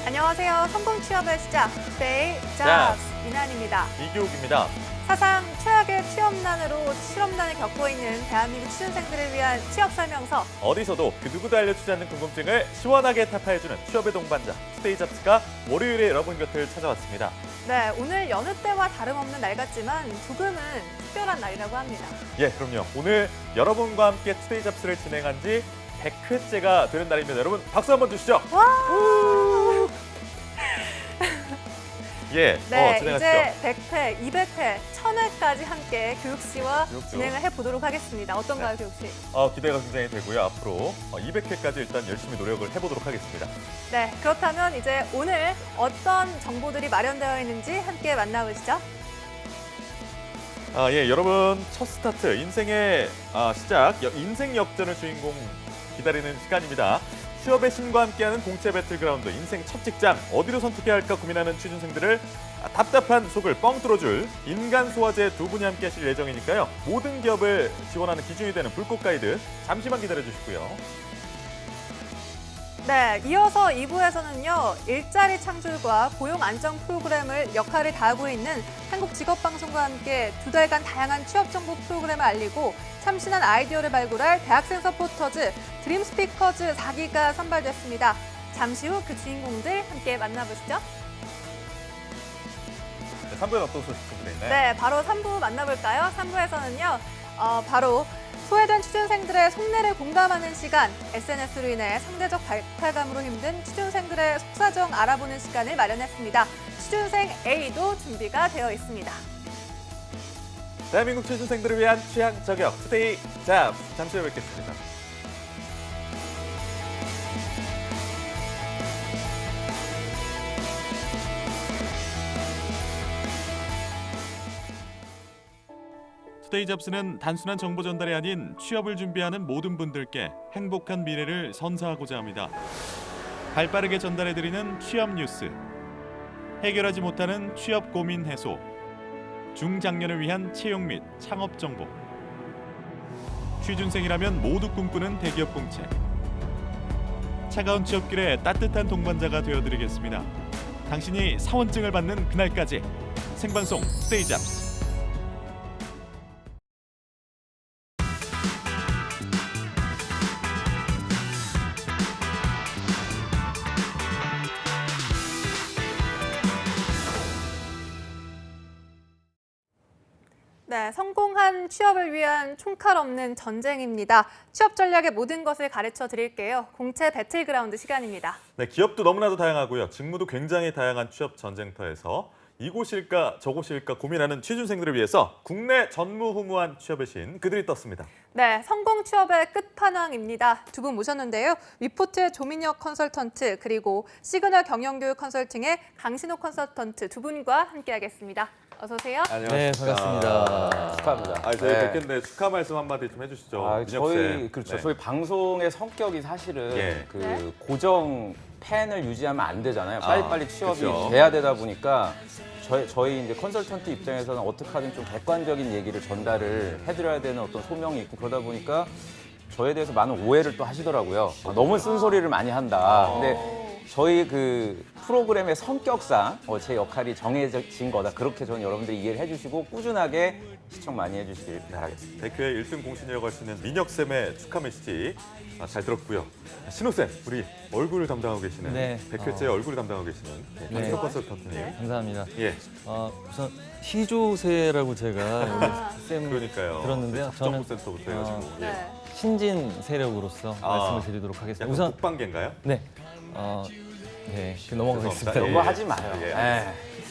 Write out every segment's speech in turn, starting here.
안녕하세요. 성공 취업의 시작, Stay Jobs 이난입니다. 이교욱입니다. 사상 최악의 취업난으로 실업난을 겪고 있는 대한민국 취준생들을 위한 취업 설명서. 어디서도 그 누구도 알려주지 않는 궁금증을 시원하게 타파해주는 취업의 동반자 스테이 잡스가 월요일에 여러분 곁을 찾아왔습니다. 네, 오늘 여느 때와 다름없는 날 같지만 조금은 특별한 날이라고 합니다. 예, 그럼요. 오늘 여러분과 함께 스테이 잡스를 진행한 지 100회째가 되는 날입니다. 여러분 박수 한번 주시죠. 와! 예, 네, 진행하시죠. 이제 100회, 200회, 1000회까지 함께 교육 씨와 교육 진행을 해보도록 하겠습니다. 어떤가요, 교육 씨? 기대가 굉장히 되고요. 앞으로 200회까지 일단 열심히 노력을 해보도록 하겠습니다. 네, 그렇다면 이제 오늘 어떤 정보들이 마련되어 있는지 함께 만나보시죠. 예, 여러분 첫 스타트, 인생의 시작, 인생 역전을 주인공 기다리는 시간입니다. 취업의 신과 함께하는 공채 배틀그라운드, 인생 첫 직장 어디로 선택해야 할까 고민하는 취준생들을 답답한 속을 뻥 뚫어줄 인간 소화제 두 분이 함께 하실 예정이니까요. 모든 기업을 지원하는 기준이 되는 불꽃 가이드 잠시만 기다려 주시고요. 네, 이어서 2부에서는요. 일자리 창출과 고용 안정 프로그램을 역할을 다하고 있는 한국직업방송과 함께 2달간 다양한 취업 정보 프로그램을 알리고 참신한 아이디어를 발굴할 대학생 서포터즈 드림스피커즈 4기가 선발됐습니다. 잠시 후 그 주인공들 함께 만나보시죠. 네, 3부엔 어떤 소식 준비되어 있나요? 네, 바로 3부 만나볼까요? 3부에서는요. 바로 소외된 취준생들의 속내를 공감하는 시간, SNS로 인해 상대적 박탈감으로 힘든 취준생들의 속사정 알아보는 시간을 마련했습니다. 취준생 A도 준비가 되어 있습니다. 대한민국 취준생들을 위한 취향 저격 스테이 잡스, 잠시 후에 뵙겠습니다. 스테이 잡스는 단순한 정보 전달이 아닌 취업을 준비하는 모든 분들께 행복한 미래를 선사하고자 합니다. 발빠르게 전달해드리는 취업 뉴스, 해결하지 못하는 취업 고민 해소, 중장년을 위한 채용 및 창업 정보, 취준생이라면 모두 꿈꾸는 대기업 공채, 차가운 취업길에 따뜻한 동반자가 되어드리겠습니다. 당신이 사원증을 받는 그날까지 생방송 스테이 잡스. 네, 성공한 취업을 위한 총칼 없는 전쟁입니다. 취업 전략의 모든 것을 가르쳐 드릴게요. 공채 배틀그라운드 시간입니다. 네, 기업도 너무나도 다양하고요. 직무도 굉장히 다양한 취업 전쟁터에서 이곳일까 저곳일까 고민하는 취준생들을 위해서 국내 전무후무한 취업의 신 그들이 떴습니다. 네, 성공 취업의 끝판왕입니다. 두 분 모셨는데요. 위포트의 조민혁 컨설턴트 그리고 시그널 경영교육 컨설팅의 강신호 컨설턴트 두 분과 함께하겠습니다. 어서 오세요. 안녕하십니까. 네, 반갑습니다. 축하합니다. 저희 네. 뵙겠는데 축하 말씀 한마디 좀 해주시죠. 저희 네. 저희 방송의 성격이 사실은 예. 네. 고정 팬을 유지하면 안 되잖아요. 빨리빨리 취업이 그쵸. 돼야 되다 보니까 저희 이제 컨설턴트 입장에서는 어떻게 하든 좀 객관적인 얘기를 전달을 해드려야 되는 어떤 소명이 있고 그러다 보니까 저에 대해서 많은 오해를 또 하시더라고요. 너무 쓴소리를 많이 한다. 근데 저희 그 프로그램의 성격상 제 역할이 정해진 거다. 그렇게 저는 여러분들이 이해를 해주시고 꾸준하게 시청 많이 해주시길 바라겠습니다. 100회 1등 공신이라고 할 수 있는 민혁쌤의 축하 메시지 잘 들었고요. 신호쌤, 우리 얼굴을 담당하고 계시는 네. 100회째 얼굴을 담당하고 계시는 강신호 네. 컨설턴트님. 감사합니다. 예, 우선 희조세라고 제가 여기 쌤 그러니까요. 들었는데요. 저는 정보센터부터 해가지고. 예. 네. 신진 세력으로서 말씀을 드리도록 하겠습니다. 약간 우선 국방계인가요? 네, 넘어가겠습니다. 죄송합니다. 그런 거 하지 마요. 예, 예.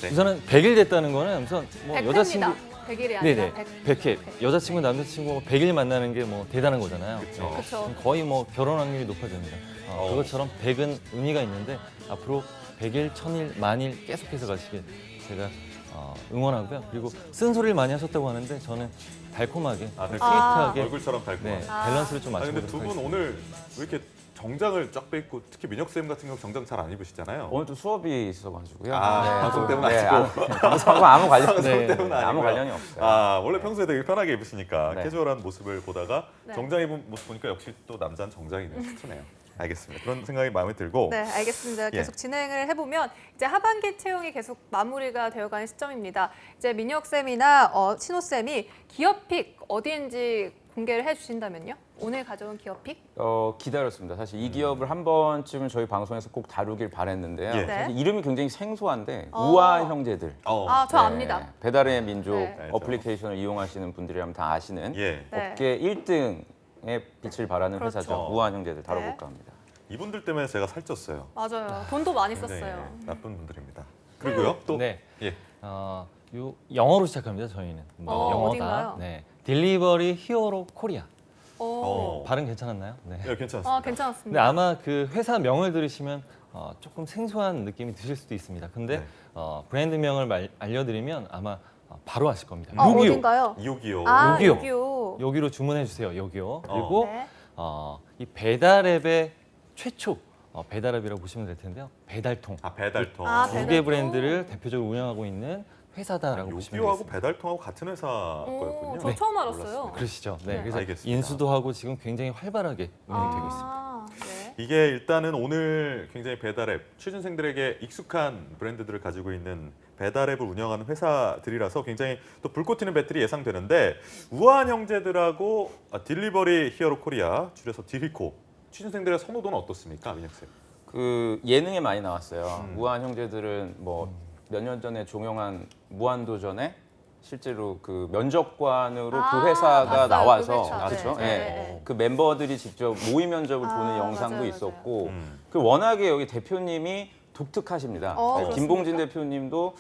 네. 우선은 100일 됐다는 거는 우선 뭐 100회입니다. 여자친구 100일이 아니라 네네 100. 100회 여자친구 남자친구 100일 만나는 게 뭐 대단한 거잖아요. 그쵸. 그렇죠. 거의 뭐 결혼 확률이 높아집니다. 그것처럼 100은 의미가 있는데 앞으로 100일, 1000일, 만일 계속해서 가시길 제가 응원하고요. 그리고 쓴소리를 많이 하셨다고 하는데 저는 달콤하게, 스위트하게 얼굴처럼 달콤한. 네, 밸런스를 좀 근데 맞춰보도록 두 분 하겠습니다. 오늘 왜 이렇게 정장을 쫙 빼입고 특히 민혁쌤 같은 경우 정장 잘 안 입으시잖아요. 오늘 또 수업이 있어가지고요. 방송 때문 네, 아니고. 방송하고 아무 관련 방송 네. 때문 아니고요. 아무 관련이 없어요. 원래 평소에 되게 편하게 입으시니까 네. 캐주얼한 모습을 보다가 네. 정장 입은 모습 보니까 역시 또 남자는 정장이네요. 스트네요. 알겠습니다. 그런 생각이 마음에 들고. 네, 알겠습니다. 계속 진행을 해보면 이제 하반기 채용이 계속 마무리가 되어가는 시점입니다. 이제 민혁 쌤이나 신호 쌤이 기업픽 어디인지 공개를 해주신다면요? 오늘 가져온 기업픽? 기다렸습니다. 사실 이 기업을 한 번쯤은 저희 방송에서 꼭 다루길 바랬는데요. 예. 네. 사실 이름이 굉장히 생소한데 우아한 형제들. 저 압니다. 배달의 민족 네. 어플리케이션을 이용하시는 분들이라면 다 아시는 예. 네. 업계 1등의 빛을 발하는 그렇죠. 회사죠. 우아한 형제들 다뤄볼까 네. 합니다. 이분들 때문에 제가 살쪘어요. 맞아요. 돈도 많이 굉장히 썼어요. 나쁜 분들입니다. 그리고요 또 네. 예. 요 영어로 시작합니다. 저희는 영어다. 어딘가요? 네. 딜리버리 히어로 코리아. 오. 발음 괜찮았나요? 네. 예, 괜찮습니다. 아, 근데 괜찮았습니다. 아마 그 회사 명을 들으시면 조금 생소한 느낌이 드실 수도 있습니다. 근데 네. 브랜드명을 알려드리면 아마 바로 아실 겁니다. 아, 요기요. 어딘가요? 이호기요. 아, 요기요. 요기요. 여기로 주문해 주세요. 여기요. 그리고 네. 이 배달앱의 최초 배달앱이라고 보시면 될 텐데요. 배달통. 배달통. 아, 두 개 배달통. 브랜드를 대표적으로 운영하고 있는 회사다라고 보시면 요기요하고 되겠습니다. 배달통하고 같은 회사 거였군요. 저 처음 알았어요. 몰랐습니다. 그러시죠. 네. 네. 그래서 알겠습니다. 인수도 하고 지금 굉장히 활발하게 운영이 되고 있습니다. 아, 네. 이게 일단은 오늘 굉장히 배달앱, 취준생들에게 익숙한 브랜드들을 가지고 있는 배달앱을 운영하는 회사들이라서 굉장히 또 불꽃 튀는 배틀이 예상되는데 우아한 형제들하고 딜리버리 히어로 코리아, 줄여서 딜히코, 취준생들의 선호도는 어떻습니까, 민혁 쌤? 그 예능에 많이 나왔어요. 우아한 형제들은 뭐 몇 년 전에 종영한 무한도전에 실제로 그 면접관으로 그 회사가 봤어요. 나와서 그 회사. 그렇죠. 네. 예. 네. 그 멤버들이 직접 모의 면접을 보는 영상도 맞아요, 있었고 음. 그 워낙에 여기 대표님이 독특하십니다. 그렇습니까? 김봉진 대표님도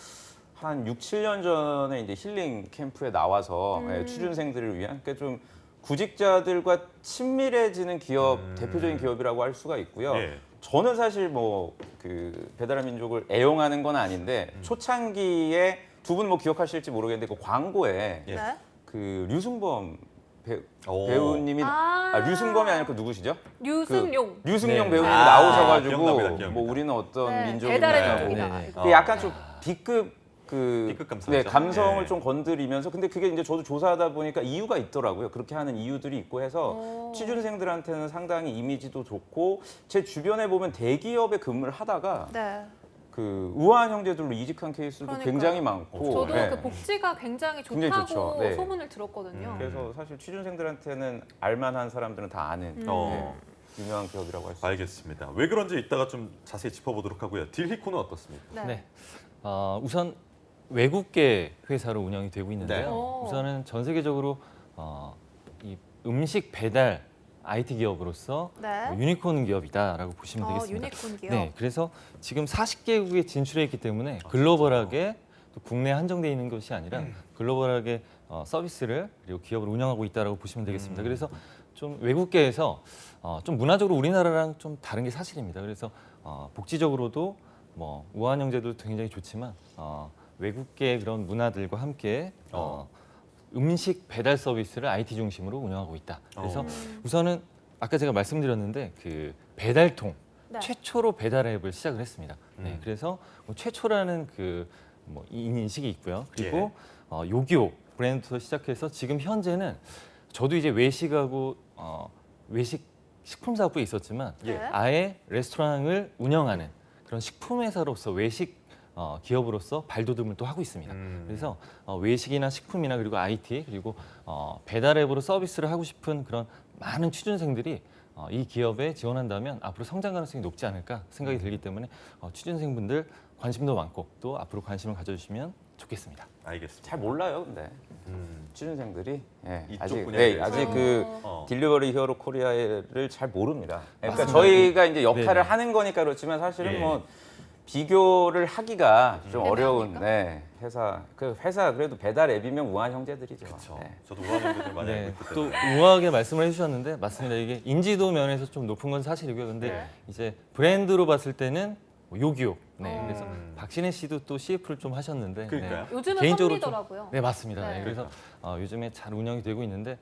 한 6, 7년 전에 이제 힐링 캠프에 나와서 취준생들을 위한 그러니까 좀 구직자들과 친밀해지는 기업 대표적인 기업이라고 할 수가 있고요. 예. 저는 사실 뭐 그 배달의 민족을 애용하는 건 아닌데 초창기에 두 분 뭐 기억하실지 모르겠는데 그 광고에 예. 네. 그 류승범 오. 배우님이 아. 류승범이 아니고 누구시죠? 류승용. 류승용 네. 배우님이 아, 나오셔가지고 기억납니다, 기억납니다. 뭐 우리는 어떤 네, 민족이냐 배달의 뭐. 민족이다. 네. 그게 약간 좀 B급 B급 감성이죠. 네, 감성을 예. 좀 건드리면서 근데 그게 이제 저도 조사하다 보니까 이유가 있더라고요. 그렇게 하는 이유들이 있고 해서 취준생들한테는 상당히 이미지도 좋고 제 주변에 보면 대기업에 근무를 하다가 네. 그 우아한 형제들로 이직한 케이스도 그러니까요. 굉장히 많고 저도 네. 그 복지가 굉장히 좋다고 굉장히 좋죠. 네. 소문을 들었거든요. 그래서 사실 취준생들한테는 알만한 사람들은 다 아는 어. 유명한 기업이라고 할 수 있어요. 알겠습니다. 왜 그런지 이따가 좀 자세히 짚어보도록 하고요. 딜히코는 어떻습니까? 네. 네. 우선 외국계 회사로 운영이 되고 있는데요. 네. 오. 우선은 전 세계적으로 이 음식 배달 IT 기업으로서 네. 유니콘 기업이다라고 보시면 되겠습니다. 유니콘 기업. 네, 그래서 지금 40개국에 진출해 있기 때문에 글로벌하게 또 국내에 한정되어 있는 것이 아니라 글로벌하게 서비스를 그리고 기업을 운영하고 있다라고 보시면 되겠습니다. 그래서 좀 외국계에서 좀 문화적으로 우리나라랑 좀 다른 게 사실입니다. 그래서 복지적으로도 뭐 우아한 형제들도 굉장히 좋지만 외국계 그런 문화들과 함께 음식 배달 서비스를 IT 중심으로 운영하고 있다. 그래서 우선은 아까 제가 말씀드렸는데 그 배달통 네. 최초로 배달 앱을 시작을 했습니다. 네, 그래서 뭐 최초라는 그 뭐 인식이 있고요. 그리고 요기요 브랜드부터 시작해서 지금 현재는 저도 이제 외식하고 외식 식품 사업부에 있었지만 네. 아예 레스토랑을 운영하는 그런 식품 회사로서 외식 기업으로서 발돋움을 또 하고 있습니다. 그래서 외식이나 식품이나 그리고 IT 그리고 배달 앱으로 서비스를 하고 싶은 그런 많은 취준생들이 이 기업에 지원한다면 앞으로 성장 가능성이 높지 않을까 생각이 들기 때문에 취준생분들 관심도 많고 또 앞으로 관심을 가져주시면 좋겠습니다. 알겠습니다. 잘 몰라요, 근데 취준생들이 예, 이쪽 아직 분야에 네, 아직 대해서. 그 어. 딜리버리 히어로 코리아를 잘 모릅니다. 그러니까 맞습니다. 저희가 이제 역할을 네네. 하는 거니까 그렇지만 사실은 예. 뭐 비교를 하기가 좀 어려운 애매합니까? 네, 회사 그래도 배달 앱이면 우아한 형제들이죠. 그렇죠. 네. 저도 우아한 형제들 많이 알고 네, 있기 또 때문에. 우아하게 말씀을 해주셨는데 맞습니다. 이게 인지도 면에서 좀 높은 건 사실이고요. 근데 네. 이제 브랜드로 봤을 때는 뭐 요기요. 네, 그래서 음. 박신혜 씨도 또 CF를 좀 하셨는데 그러니까요. 네, 요즘은 개인적으로 좀- 선미더라고요. 네 맞습니다. 네. 네, 그래서 요즘에 잘 운영이 되고 있는데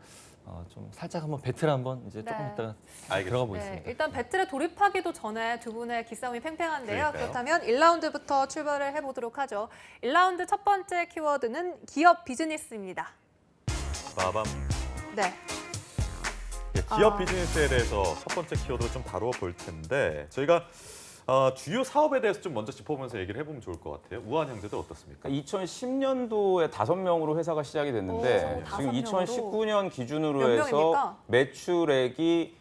좀 살짝 한번 배틀 한번 이제 조금 네. 있다가 알겠습니다. 들어가 네, 보겠습니다. 일단 배틀에 돌입하기도 전에 두 분의 기싸움이 팽팽한데요. 그러니까요. 그렇다면 1라운드부터 출발을 해보도록 하죠. 1라운드 첫 번째 키워드는 기업 비즈니스입니다. 빠밤. 네. 기업 비즈니스에 대해서 첫 번째 키워드로 좀 다루어 볼 텐데 저희가 주요 사업에 대해서 좀 먼저 짚어보면서 얘기를 해보면 좋을 것 같아요. 우한 형제들 어떻습니까? 2010년도에 5명으로 회사가 시작이 됐는데 오, 지금 5명으로? 2019년 기준으로 몇 해서 명입니까? 매출액이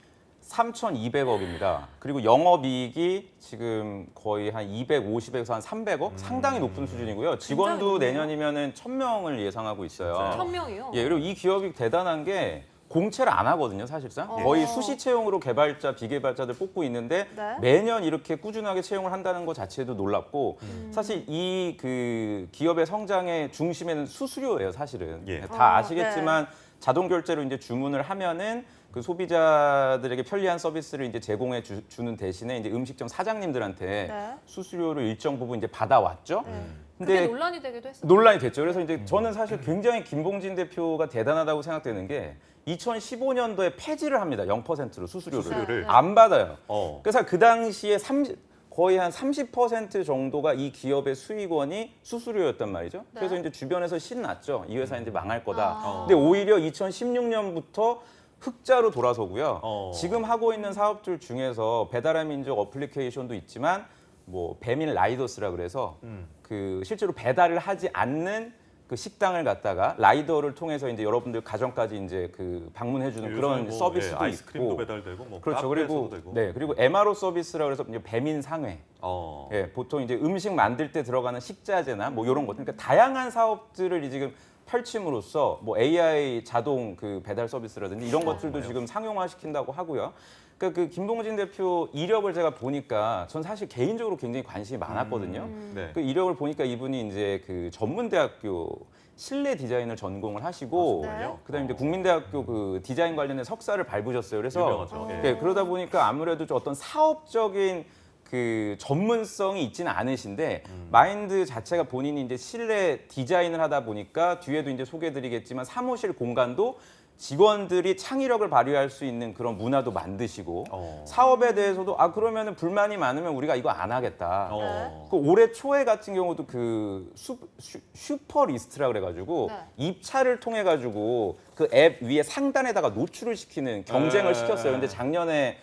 3,200억입니다. 그리고 영업이익이 지금 거의 한 250에서 한 300억? 상당히 높은 수준이고요. 직원도 높네요. 내년이면 1,000명을 예상하고 있어요. 진짜요? 1000명이요? 예, 그리고 이 기업이 대단한 게 공채를 안 하거든요, 사실상. 어. 거의 수시 채용으로 개발자, 비개발자들 뽑고 있는데 네. 매년 이렇게 꾸준하게 채용을 한다는 것 자체도 놀랍고 사실 이 그 기업의 성장의 중심에는 수수료예요, 사실은. 예. 다 아시겠지만 자동 결제로 이제 주문을 하면은 그 소비자들에게 편리한 서비스를 이제 제공해 주는 대신에 이제 음식점 사장님들한테 네. 수수료를 일정 부분 이제 받아왔죠. 네. 근데 그게 논란이 되기도 했어요. 논란이 됐죠. 그래서 이제 저는 사실 굉장히 김봉진 대표가 대단하다고 생각되는 게 2015년도에 폐지를 합니다. 0%로 수수료를. 수수료를? 네. 안 받아요. 어. 그래서 그 당시에 거의 한 30% 정도가 이 기업의 수익원이 수수료였단 말이죠. 네. 그래서 이제 주변에서 신났죠. 이 회사 이제 망할 거다. 아. 근데 오히려 2016년부터 흑자로 돌아서고요. 어. 지금 하고 있는 사업들 중에서 배달의 민족 어플리케이션도 있지만 뭐 배민 라이더스라 그래서 그 실제로 배달을 하지 않는 그 식당을 갖다가 라이더를 통해서 이제 여러분들 가정까지 이제 그 방문해주는 그런 요즘에 뭐, 서비스도 아이스크림도 있고. 배달되고 뭐 그렇죠. 그리고 카페에서도 되고. 네 그리고 MRO 서비스라 그래서 이제 배민 상회. 어. 예, 보통 이제 음식 만들 때 들어가는 식자재나 뭐 이런 것, 그러니까 다양한 사업들을 이 지금 펼침으로써 뭐 AI 자동 그 배달 서비스라든지 이런 것들도 지금 상용화 시킨다고 하고요. 그러니까 그 김봉진 대표 이력을 제가 보니까 전 사실 개인적으로 굉장히 관심이 많았거든요. 네. 그 이력을 보니까 이분이 이제 그 전문대학교 실내 디자인을 전공을 하시고 아, 정말요? 그다음에 이제 국민대학교 그 디자인 관련된 석사를 밟으셨어요. 그래서 유명하죠. 예. 네, 그러다 보니까 아무래도 좀 어떤 사업적인 그 전문성이 있지는 않으신데 마인드 자체가 본인이 이제 실내 디자인을 하다 보니까 뒤에도 이제 소개해드리겠지만 사무실 공간도 직원들이 창의력을 발휘할 수 있는 그런 문화도 만드시고 사업에 대해서도 그러면은 불만이 많으면 우리가 이거 안 하겠다. 그 올해 초에 같은 경우도 그 슈퍼 리스트라 그래가지고 네. 입찰을 통해 가지고 그 앱 위에 상단에다가 노출을 시키는 경쟁을 네. 시켰어요. 근데 작년에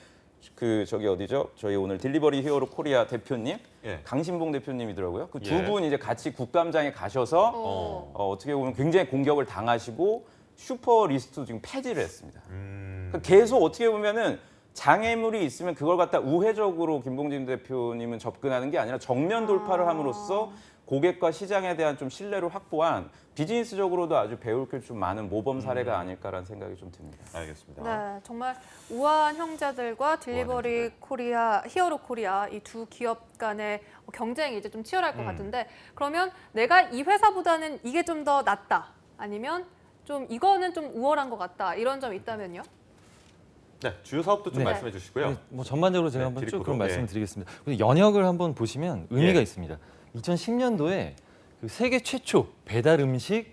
그 저기 어디죠? 저희 오늘 딜리버리 히어로 코리아 대표님, 예. 강신봉 대표님이더라고요. 그 두 예. 분 이제 같이 국감장에 가셔서 어떻게 보면 굉장히 공격을 당하시고 슈퍼 리스트 지금 폐지를 했습니다. 그러니까 계속 어떻게 보면은 장애물이 있으면 그걸 갖다 우회적으로 김봉진 대표님은 접근하는 게 아니라 정면 돌파를 함으로써 고객과 시장에 대한 좀 신뢰를 확보한 비즈니스적으로도 아주 배울 게 좀 많은 모범 사례가 아닐까라는 생각이 좀 듭니다. 알겠습니다. 네, 정말 우한 형제들과 딜리버리 코리아, 히어로 코리아 이 두 기업 간의 경쟁이 이제 좀 치열할 것 같은데 그러면 내가 이 회사보다는 이게 좀 더 낫다 아니면 좀 이거는 좀 우월한 것 같다 이런 점 있다면요? 네, 주요 사업도 좀 네. 말씀해 주시고요. 네, 뭐 전반적으로 제가 네, 한번 쭉 디리코로. 그럼 네. 말씀드리겠습니다. 그리고 연역을 한번 보시면 의미가 예. 있습니다. 2010년도에 그 세계 최초 배달 음식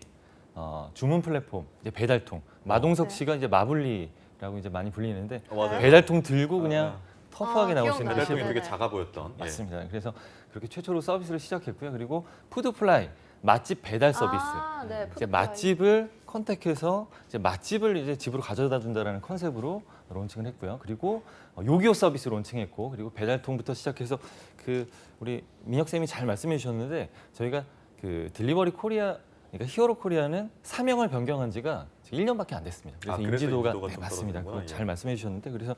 주문 플랫폼 이제 배달통 마동석 네. 씨가 이제 마블리라고 이제 많이 불리는데 맞아요. 배달통 들고 그냥 터프하게 나오시는 기억나요. 게 배달통이 네네. 되게 작아 보였던. 예. 맞습니다. 그래서 그렇게 최초로 서비스를 시작했고요. 그리고 푸드플라이 맛집 배달 서비스. 네, 이제 푸드플라이. 맛집을 컨택해서 이제 맛집을 이제 집으로 가져다 준다라는 컨셉으로 론칭을 했고요. 그리고 요기요 서비스 론칭했고 그리고 배달통부터 시작해서 그 우리 민혁 쌤이 잘 말씀해 주셨는데 저희가 그 딜리버리 코리아 그러니까 히어로 코리아는 사명을 변경한 지가 1년밖에 안 됐습니다. 그래서 그래서 인지도가 인지도가 네, 좀 맞습니다. 떨어지는구나. 그거 잘 예. 말씀해 주셨는데 그래서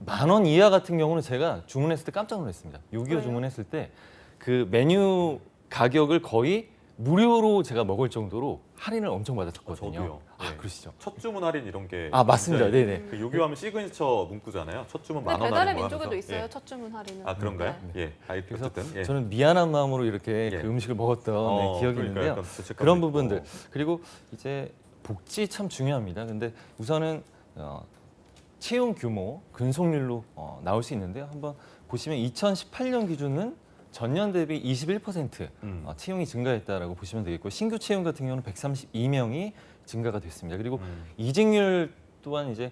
10,000원 이하 같은 경우는 제가 주문했을 때 깜짝 놀랐습니다. 요기요 왜요? 주문했을 때 그 메뉴 가격을 거의 무료로 제가 먹을 정도로 할인을 엄청 받았었거든요. 저도요. 아, 예. 그러시죠. 첫 주문 할인 이런 게. 맞습니다. 굉장히 네네. 그 요기요하면 시그니처 문구잖아요. 첫 주문 근데 10,000원 배달의 할인 뭐 민족에도 하면서. 있어요. 예. 첫 주문 할인은. 아 그런가요? 네. 예. 그래서 어쨌든 예. 저는 미안한 마음으로 이렇게 예. 그 음식을 먹었던 기억이 그러니까요. 있는데요. 약간 죄책감도 그런 있고. 부분들 그리고 이제 복지 참 중요합니다. 근데 우선은 채용 규모 근속률로 나올 수 있는데요. 한번 보시면 2018년 기준은 전년 대비 21% 채용이 증가했다라고 보시면 되겠고 신규 채용 같은 경우는 132명이 증가가 됐습니다. 그리고 이직률 또한 이제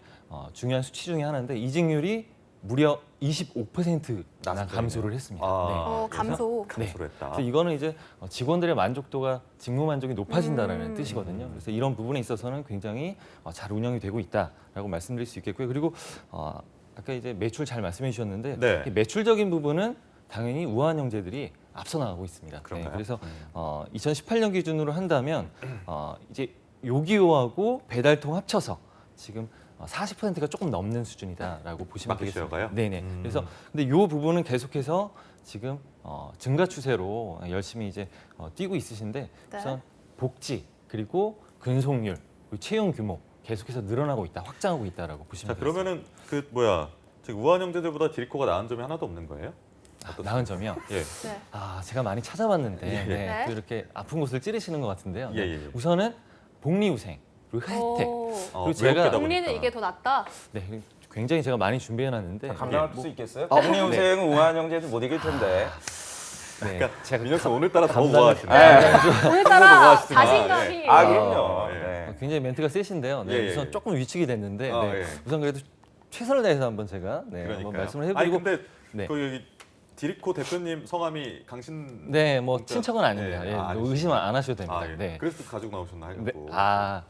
중요한 수치 중에 하나인데 이직률이 무려 25%나 낮아졌네요. 감소를 했습니다. 아, 감소. 감소를 했다. 그래서 이거는 이제 직원들의 만족도가 직무 만족이 높아진다는 음. 뜻이거든요. 그래서 이런 부분에 있어서는 굉장히 잘 운영이 되고 있다라고 말씀드릴 수 있겠고요. 그리고 아까 이제 매출 잘 말씀해 주셨는데 네. 이 매출적인 부분은 당연히 우아한 형제들이 앞서 나가고 있습니다. 그런가요? 그래서 2018년 기준으로 한다면 이제 요기요하고 배달통 합쳐서 지금 40%가 조금 넘는 수준이다라고 보시면 되겠습니다. 마켓쉐어가요? 네네. 그래서 근데 이 부분은 계속해서 지금 증가 추세로 열심히 이제 뛰고 있으신데 우선 복지 그리고 근속률 그리고 채용 규모 계속해서 늘어나고 있다, 확장하고 있다라고 보시면 자, 되겠습니다. 그러면은 지금 우한 형제들보다 디리코가 나은 점이 하나도 없는 거예요? 나은 점이요. 예. 네. 제가 많이 찾아봤는데 예. 네. 또 이렇게 아픈 곳을 찌르시는 것 같은데요. 예, 예. 우선은 복리후생 그리고 혜택. 오. 제가- 외국계다 국리는 보니까. 이게 더 낫다. 네, 굉장히 제가 많이 준비해놨는데 감당할 뭐, 수 있겠어요? 복리후생은 우한 형제도 못 이길 텐데. 네, 그러니까 제가 민혁 씨 오늘따라 더 감당을- 우아하시네. 오늘따라 좋아하시지만, 자신감이. 아 그럼요. 예. 네. 굉장히 멘트가 세신데요. 네, 예, 예, 우선 예. 조금 위축이 됐는데 아, 네, 예. 우선 그래도 최선을 다해서 한번 제가 한번 그러니까요. 말씀을 아니 해드리고 근데 네. 그 여기 디리코 대표님 성함이 강신. 네, 뭐 진짜- 친척은 아닙니다. 네. 예, 알겠습니다. 의심 안 하셔도 됩니다. 예. 네. 그래서 가지고 나오셨나 네, 하려고.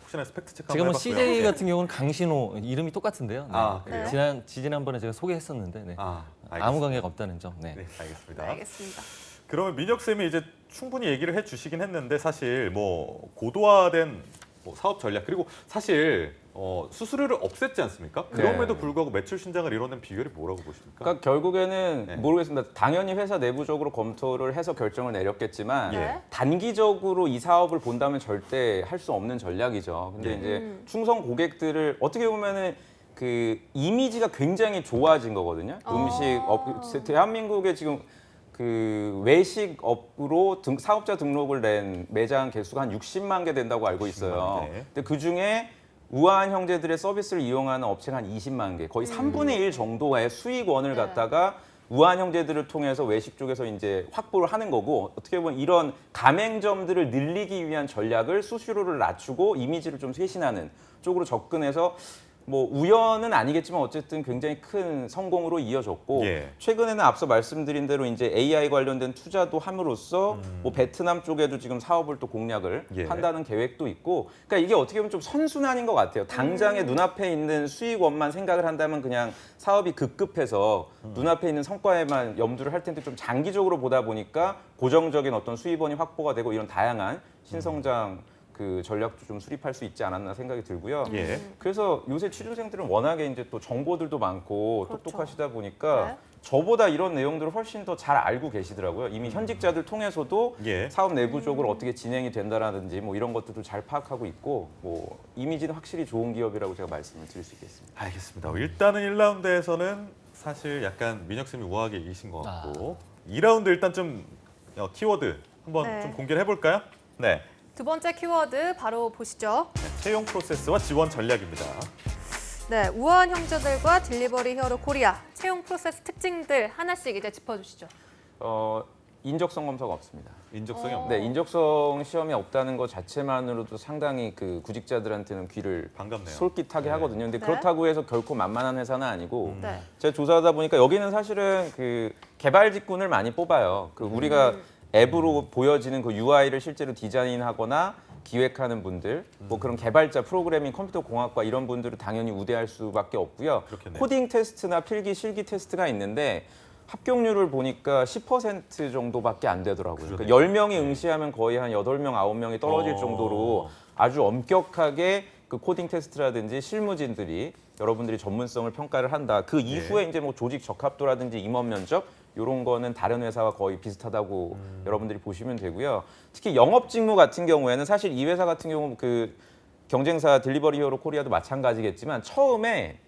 혹시나 팩트 체크 제가 한번 뭐 해봤고요. CJ 예. 같은 경우는 강신호 이름이 똑같은데요. 네. 아, 그래요? 지난번에 제가 소개했었는데 네. 알겠습니다. 아무 관계가 없다는 점. 네. 네, 알겠습니다. 알겠습니다. 그러면 민혁 쌤이 이제 충분히 얘기를 해주시긴 했는데 사실 뭐 고도화된 뭐 사업 전략 그리고 사실 수수료를 없앴지 않습니까? 그럼에도 불구하고 매출 신장을 이뤄낸 비결이 뭐라고 보십니까? 그러니까 결국에는 네. 모르겠습니다. 당연히 회사 내부적으로 검토를 해서 결정을 내렸겠지만 예. 단기적으로 이 사업을 본다면 절대 할 수 없는 전략이죠. 근데 예. 이제 충성 고객들을 어떻게 보면은 그 이미지가 굉장히 좋아진 거거든요. 대한민국에 지금 그 외식업으로 사업자 등록을 낸 매장 개수가 한 60만 개 된다고 알고 있어요. 60만 개. 근데 그 중에 우아한 형제들의 서비스를 이용하는 업체가 한 20만 개, 거의 3분의 1 정도의 수익원을 네. 갖다가 우아한 형제들을 통해서 외식 쪽에서 이제 확보를 하는 거고 어떻게 보면 이런 가맹점들을 늘리기 위한 전략을 수수료를 낮추고 이미지를 좀 쇄신하는 쪽으로 접근해서 뭐 우연은 아니겠지만 어쨌든 굉장히 큰 성공으로 이어졌고 예. 최근에는 앞서 말씀드린 대로 이제 AI 관련된 투자도 함으로써 뭐 베트남 쪽에도 지금 사업을 또 공략을 예. 한다는 계획도 있고 그러니까 이게 어떻게 보면 좀 선순환인 것 같아요. 당장에 눈앞에 있는 수익원만 생각을 한다면 그냥 사업이 급급해서 눈앞에 있는 성과에만 염두를 할 텐데 좀 장기적으로 보다 보니까 고정적인 어떤 수입원이 확보가 되고 이런 다양한 신성장 그 전략도 좀 수립할 수 있지 않았나 생각이 들고요. 예. 그래서 요새 취준생들은 워낙에 이제 또 정보들도 많고 그렇죠. 똑똑하시다 보니까 네. 저보다 이런 내용들을 훨씬 더 잘 알고 계시더라고요. 이미 현직자들 통해서도 예. 사업 내부적으로 어떻게 진행이 된다라든지 뭐 이런 것들도 잘 파악하고 있고 뭐 이미지는 확실히 좋은 기업이라고 제가 말씀을 드릴 수 있겠습니다. 알겠습니다. 일단은 1라운드에서는 사실 약간 민혁 쌤이 우아하게 이기신 것 같고 2라운드 일단 좀 키워드 한번 네. 좀 공개를 해볼까요? 네. 두 번째 키워드 바로 보시죠. 채용 프로세스와 지원 전략입니다. 네, 우아한 형제들과 딜리버리 히어로 코리아 채용 프로세스 특징들 하나씩 이제 짚어주시죠. 인적성 검사가 없습니다. 인적성이 없네. 네, 인적성 시험이 없다는 것 자체만으로도 상당히 그 구직자들한테는 귀를 반갑네요. 솔깃하게 네. 하거든요. 근데 네. 그렇다고 해서 결코 만만한 회사는 아니고 네. 제가 조사하다 보니까 여기는 사실은 그 개발 직군을 많이 뽑아요. 그 우리가 앱으로 보여지는 그 UI를 실제로 디자인하거나 기획하는 분들, 뭐 그런 개발자, 프로그래밍, 컴퓨터 공학과 이런 분들을 당연히 우대할 수밖에 없고요. 그렇겠네요. 코딩 테스트나 필기, 실기 테스트가 있는데 합격률을 보니까 10% 정도밖에 안 되더라고요. 그러니까 10명이 응시하면 거의 한 8명, 9명이 떨어질 정도로 아주 엄격하게 그 코딩 테스트라든지 실무진들이 여러분들이 전문성을 평가를 한다. 그 이후에 이제 뭐 조직 적합도라든지 임원 면접 이런 거는 다른 회사와 거의 비슷하다고 여러분들이 보시면 되고요. 특히 영업 직무 같은 경우에는 사실 이 회사 같은 경우 그 경쟁사 딜리버리 히어로 코리아도 마찬가지겠지만 처음에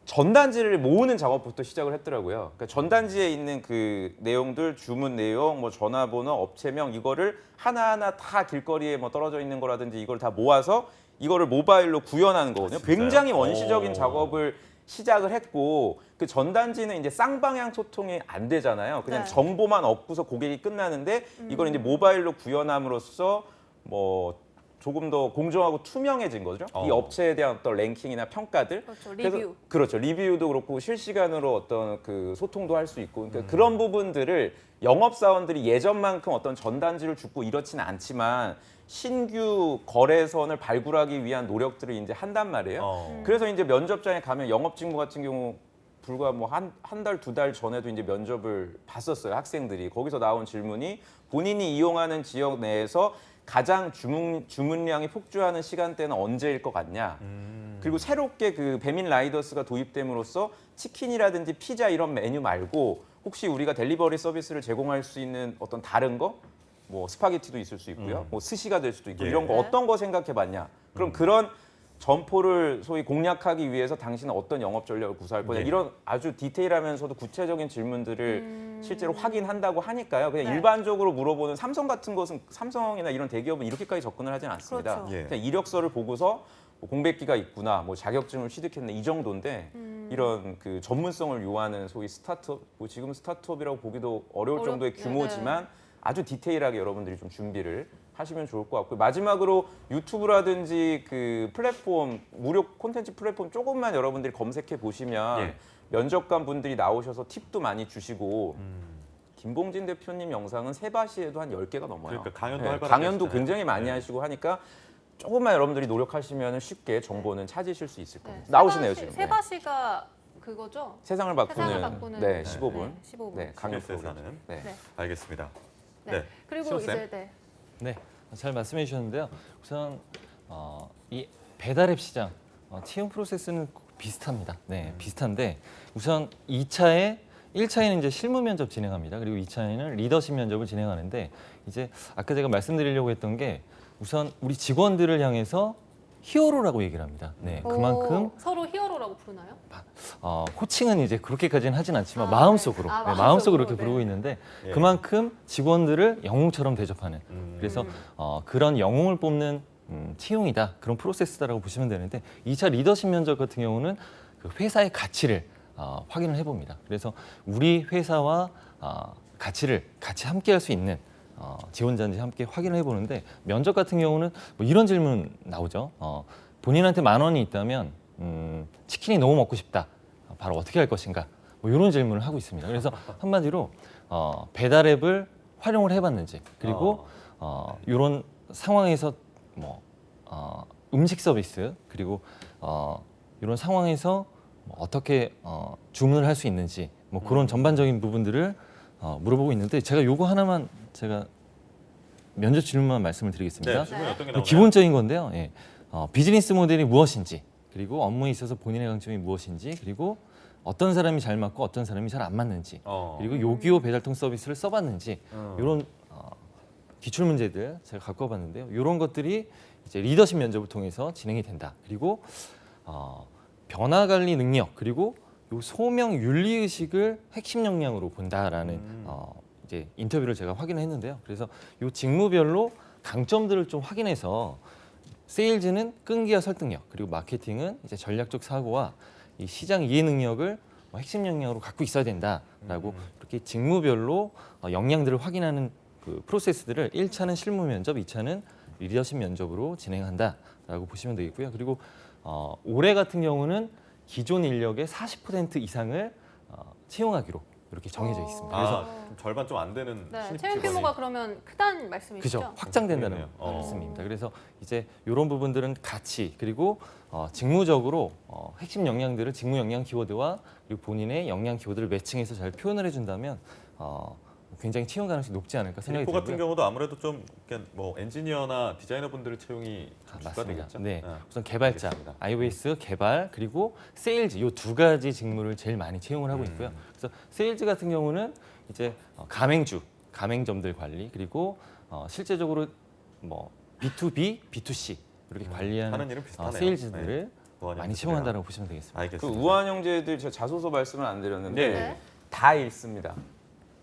전단지를 모으는 작업부터 시작을 했더라고요. 그러니까 전단지에 있는 그 내용들, 주문 내용, 뭐 전화번호, 업체명 이거를 하나하나 다 길거리에 뭐 떨어져 있는 거라든지 이걸 다 모아서 이거를 모바일로 구현하는 거거든요. 진짜요? 굉장히 원시적인 오. 작업을 시작을 했고 그 전단지는 이제 쌍방향 소통이 안 되잖아요. 그냥 네. 정보만 얻고서 고객이 끝나는데 이걸 이제 모바일로 구현함으로써 뭐 조금 더 공정하고 투명해진 거죠. 이 업체에 대한 어떤 랭킹이나 평가들. 그렇죠. 그래서 리뷰. 그렇죠. 리뷰도 그렇고 실시간으로 어떤 그 소통도 할 수 있고 그러니까 그런 부분들을 영업사원들이 예전만큼 어떤 전단지를 줍고 이렇지는 않지만 신규 거래선을 발굴하기 위한 노력들을 이제 한단 말이에요. 그래서 이제 면접장에 가면 영업직무 같은 경우 불과 뭐 한 달, 두 달 전에도 이제 면접을 봤었어요. 학생들이. 거기서 나온 질문이 본인이 이용하는 지역 내에서 가장 주문량이 폭주하는 시간대는 언제일 것 같냐. 그리고 새롭게 그 배민 라이더스가 도입됨으로써 치킨이라든지 피자 이런 메뉴 말고 혹시 우리가 델리버리 서비스를 제공할 수 있는 어떤 다른 거? 뭐 스파게티도 있을 수 있고요. 뭐 스시가 될 수도 있고 예. 이런 거 네. 어떤 거 생각해봤냐. 그럼 그런 점포를 소위 공략하기 위해서 당신은 어떤 영업 전략을 구사할 거냐. 예. 이런 아주 디테일하면서도 구체적인 질문들을 실제로 확인한다고 하니까요. 그냥 네. 일반적으로 물어보는 삼성 같은 것은 삼성이나 이런 대기업은 이렇게까지 접근을 하진 않습니다. 그렇죠. 예. 그냥 이력서를 보고서 뭐 공백기가 있구나, 뭐 자격증을 취득했네 이 정도인데 이런 그 전문성을 요하는 소위 스타트업, 뭐 지금 스타트업이라고 보기도 어려울 정도의 네, 규모지만 아주 디테일하게 여러분들이 좀 준비를 하시면 좋을 것 같고요. 마지막으로 유튜브라든지 그 플랫폼 무료 콘텐츠 플랫폼 조금만 여러분들이 검색해 보시면 예. 면접관 분들이 나오셔서 팁도 많이 주시고 김봉진 대표님 영상은 세바시에도 한 10개가 넘어요. 그러니까 강연도 네, 활발하게 강연도 하시잖아요. 굉장히 많이 네. 하시고 하니까 조금만 여러분들이 노력하시면 쉽게 정보는 찾으실 수 있을 네. 겁니다. 나오시네요 지금. 네. 세바시가 그거죠? 세상을 바꾸는, 바꾸는 네, 15분. 네, 15분. 네, 강연 CBS에 프로그램. 사는. 네. 네. 알겠습니다. 네. 네. 그리고 시호쌤. 이제 네. 네, 잘 말씀해 주셨는데요. 우선 이 배달앱 시장 채용 프로세스는 비슷합니다. 네, 비슷한데 우선 1차에는 이제 실무 면접 진행합니다. 그리고 2차에는 리더십 면접을 진행하는데 이제 아까 제가 말씀드리려고 했던 게 우선 우리 직원들을 향해서 히어로라고 얘기를 합니다. 네, 그만큼 오, 서로 히어로라고 부르나요? 호칭은 이제 그렇게까지는 하진 않지만 아, 마음속으로, 네. 아, 네, 마음속으로, 마음속으로 이렇게 네. 부르고 있는데 예. 그만큼 직원들을 영웅처럼 대접하는 그래서 그런 영웅을 뽑는 채용이다 그런 프로세스다라고 보시면 되는데 2차 리더십 면접 같은 경우는 그 회사의 가치를 확인을 해봅니다. 그래서 우리 회사와 가치를 같이 함께할 수 있는 지원자인지 함께 확인을 해보는데 면접 같은 경우는 뭐 이런 질문 나오죠. 본인한테 10,000원이 있다면 치킨이 너무 먹고 싶다. 바로 어떻게 할 것인가? 뭐 이런 질문을 하고 있습니다. 그래서 한마디로 배달앱을 활용을 해봤는지 그리고 이런 상황에서 뭐 음식 서비스 그리고 이런 상황에서 뭐 어떻게 주문을 할 수 있는지 뭐 그런 전반적인 부분들을 물어보고 있는데 제가 요거 하나만 제가 면접 질문만 말씀을 드리겠습니다. 네, 질문이 어떤 게 나오나요? 기본적인 건데요. 예. 비즈니스 모델이 무엇인지 그리고 업무에 있어서 본인의 강점이 무엇인지 그리고 어떤 사람이 잘 맞고 어떤 사람이 잘 안 맞는지 그리고 요기요 배달통 서비스를 써봤는지 이런 기출 문제들 제가 갖고 와봤는데요. 이런 것들이 이제 리더십 면접을 통해서 진행이 된다. 그리고 변화 관리 능력 그리고 요 소명 윤리 의식을 핵심 역량으로 본다라는 이제 인터뷰를 제가 확인했는데요. 그래서 요 직무별로 강점들을 좀 확인해서 세일즈는 끈기와 설득력 그리고 마케팅은 이제 전략적 사고와 이 시장 이해 능력을 핵심 역량으로 갖고 있어야 된다라고 이렇게 직무별로 역량들을 확인하는 그 프로세스들을 1차는 실무 면접, 2차는 리더십 면접으로 진행한다라고 보시면 되겠고요. 그리고 올해 같은 경우는 기존 인력의 40% 이상을 채용하기로 이렇게 정해져 있습니다. 그래서 좀 절반 좀 안 되는 네, 신입 채용 직원이. 규모가 그러면 크다는 말씀이시죠? 그죠 확장된다는 그러네요. 말씀입니다. 그래서 이제 이런 부분들은 가치 그리고 직무적으로 핵심 역량들을 직무 역량 키워드와 그리고 본인의 역량 키워드를 매칭해서 잘 표현을 해준다면 굉장히 채용 가능성이 높지 않을까 생각이 디코 들고요. 같은 경우도 아무래도 좀 그냥 뭐 엔지니어나 디자이너 분들을 채용이 좀 주가 맞습니다. 되겠죠. 네. 우선 개발자, 알겠습니다. iOS 개발 그리고 세일즈 이 두 가지 직무를 제일 많이 채용을 하고 있고요. 그래서 세일즈 같은 경우는 이제 가맹주, 가맹점들 관리 그리고 실제적으로 뭐 B2B, B2C 이렇게 관리하는 하는 일은 비슷하네요. 세일즈들을 네. 우한 많이 형제들이랑. 채용한다고 보시면 되겠습니다. 그 알겠습니다. 우한 형제들 제가 자소서 말씀을 안 드렸는데 네. 다 읽습니다.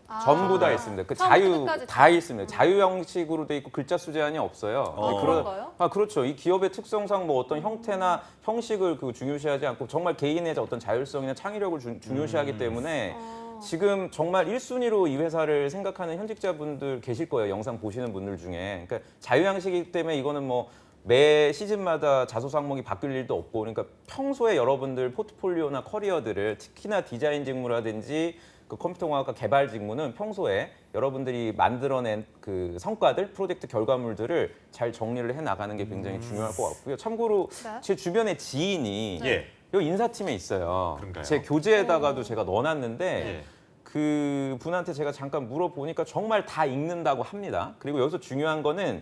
아, 전부 다 읽습니다. 그 처음부터 자유 끝까지 다 읽습니다. 자유 형식으로 돼 있고 글자 수 제한이 없어요. 그런가요? 그렇죠. 이 기업의 특성상 뭐 어떤 형태나 형식을 그 중요시하지 않고 정말 개인의 어떤 자율성이나 창의력을 중요시하기 때문에 지금 정말 1순위로 이 회사를 생각하는 현직자분들 계실 거예요. 영상 보시는 분들 중에. 그러니까 자유 양식이기 때문에 이거는 뭐 매 시즌마다 자소 상목이 바뀔 일도 없고 그러니까 평소에 여러분들 포트폴리오나 커리어들을 특히나 디자인 직무라든지 그 컴퓨터공학과 개발 직무는 평소에 여러분들이 만들어낸 그 성과들, 프로젝트 결과물들을 잘 정리를 해 나가는 게 굉장히 중요할 것 같고요. 참고로 네. 제 주변에 지인이 예. 요 인사팀에 있어요. 그런가요? 제 교재에다가도 제가 넣어놨는데 예. 그 분한테 제가 잠깐 물어보니까 정말 다 읽는다고 합니다. 그리고 여기서 중요한 거는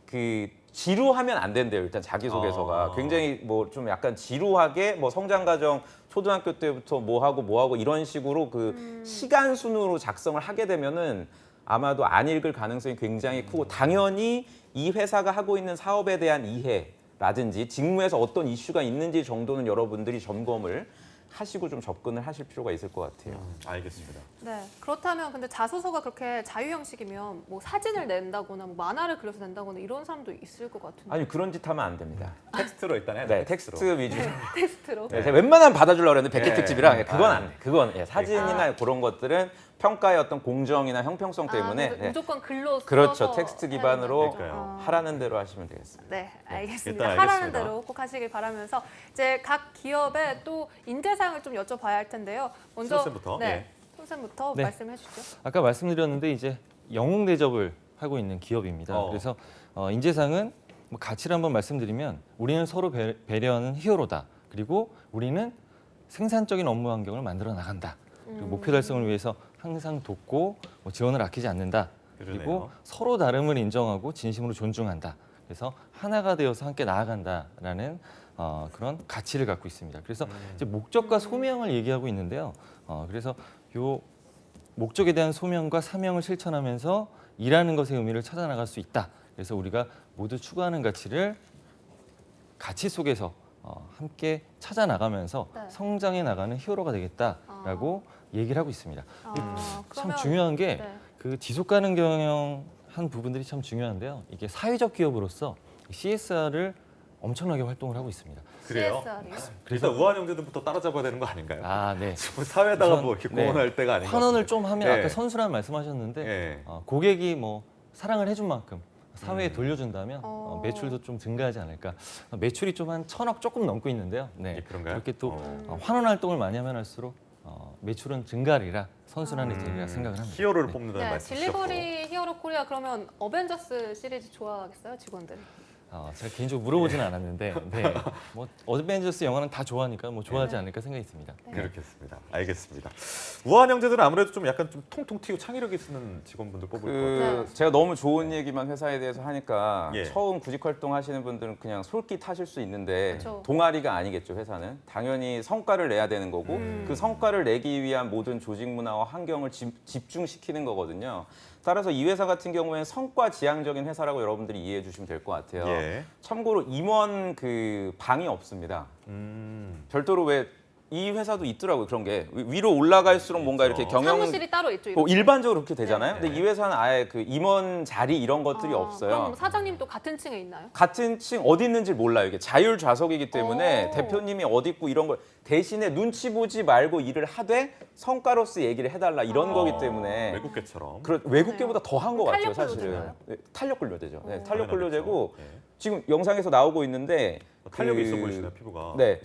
그 지루하면 안 된대요. 일단 자기소개서가 굉장히 뭐 좀 약간 지루하게 뭐 성장 과정 초등학교 때부터 뭐 하고 이런 식으로 그 시간 순으로 작성을 하게 되면은 아마도 안 읽을 가능성이 굉장히 크고 당연히 이 회사가 하고 있는 사업에 대한 이해라든지 직무에서 어떤 이슈가 있는지 정도는 여러분들이 점검을 하시고 좀 접근을 하실 필요가 있을 것 같아요. 알겠습니다. 네. 그렇다면 근데 자소서가 그렇게 자유 형식이면 뭐 사진을 낸다거나 뭐 만화를 그려서 낸다거나 이런 사람도 있을 것 같은데. 아니 그런 짓 하면 안 됩니다. 텍스트로 일단 해야 네, 텍스트 위주. 텍스트로. 네, 제가 웬만하면 받아주려고 했는데 백기 네. 특집이라 그건 아. 안 돼. 그건 사진이나 그런 것들은 평가의 어떤 공정이나 형평성 때문에 그래서 네. 무조건 글로 그렇죠. 써서 텍스트 해야 기반으로 된다는 거죠. 그러니까요. 하라는 대로 하시면 되겠습니다. 네, 알겠습니다. 일단 하라는 알겠습니다. 대로 꼭 하시길 바라면서 이제 각 기업의 또 인재상을 좀 여쭤봐야 할 텐데요. 먼저 손쌤부터, 네, 손쌤부터 네. 말씀해 주시죠. 아까 말씀드렸는데 이제 영웅 대접을 하고 있는 기업입니다. 그래서 인재상은 뭐 가치를 한번 말씀드리면 우리는 서로 배려하는 히어로다. 그리고 우리는 생산적인 업무 환경을 만들어 나간다. 그리고 목표 달성을 위해서 항상 돕고 뭐 지원을 아끼지 않는다. 그리고 그러네요. 서로 다름을 인정하고 진심으로 존중한다. 그래서 하나가 되어서 함께 나아간다라는 그런 가치를 갖고 있습니다. 그래서 이제 목적과 소명을 얘기하고 있는데요. 그래서 요 목적에 대한 소명과 사명을 실천하면서 일하는 것의 의미를 찾아 나갈 수 있다. 그래서 우리가 모두 추구하는 가치를 가치 속에서 함께 찾아 나가면서 네. 성장해 나가는 히어로가 되겠다라고 얘기를 하고 있습니다. 참 그러면 중요한 게 네. 그 지속 가능 경영한 부분들이 참 중요한데요. 이게 사회적 기업으로서 CSR을 엄청나게 활동을 하고 있습니다. 그래요? CSR이요? 일단 우한 형제들부터 따라잡아야 되는 거 아닌가요? 아, 네. 사회에다가 뭐 이렇게 네. 공헌할 때가 아닌 것 환원을 같은데. 좀 하면 네. 아까 선수란 말씀하셨는데 네. 고객이 뭐 사랑을 해준 만큼 사회에 돌려준다면 매출도 좀 증가하지 않을까. 매출이 좀 한 1,000억 조금 넘고 있는데요. 네. 예, 그런가요? 그렇게 또 환원 활동을 많이 하면 할수록 매출은 증가하리라 선순환이 되리라 생각을 합니다. 히어로를 네. 뽑는다는 네, 말씀이셨고. 딜리버리 히어로 코리아 그러면 어벤져스 시리즈 좋아하겠어요, 직원들이? 제가 개인적으로 물어보지는 않았는데 네. 뭐 어벤져스 영화는 다 좋아하니까 뭐 좋아하지 않을까 생각이 듭니다. 그렇겠습니다. 알겠습니다. 우한 형제들은 아무래도 좀 약간 좀 통통 튀고 창의력이 있는 직원분들 뽑을 것 같아요. 네. 제가 너무 좋은 얘기만 회사에 대해서 하니까 예. 처음 구직 활동하시는 분들은 그냥 솔깃하실 수 있는데 그렇죠. 동아리가 아니겠죠 회사는 당연히 성과를 내야 되는 거고 그 성과를 내기 위한 모든 조직 문화와 환경을 집중시키는 거거든요. 따라서 이 회사 같은 경우에는 성과 지향적인 회사라고 여러분들이 이해해 주시면 될 것 같아요. 예. 참고로 임원 그 방이 없습니다. 별도로 왜 이 회사도 있더라고요 그런 게 위로 올라갈수록 뭔가 이렇게 경영 사무실이 따로 있죠. 이렇게. 일반적으로 그렇게 되잖아요. 네. 근데 이 회사는 아예 그 임원 자리 이런 것들이 없어요. 그럼 뭐 사장님도 같은 층에 있나요? 같은 층 어디 있는지 몰라요. 이게 자율 좌석이기 때문에 오. 대표님이 어디 있고 이런 걸 대신에 눈치 보지 말고 일을 하되 성과로서 얘기를 해달라 이런 거기 때문에 외국계처럼. 외국계보다 더 한 것 같아요, 탄력 사실은. 근로제인가요? 네, 탄력 근로제죠. 네, 오. 탄력 당연하겠죠. 근로제고 예. 지금 영상에서 나오고 있는데 탄력이 그- 있어 보이시네요, 피부가. 네,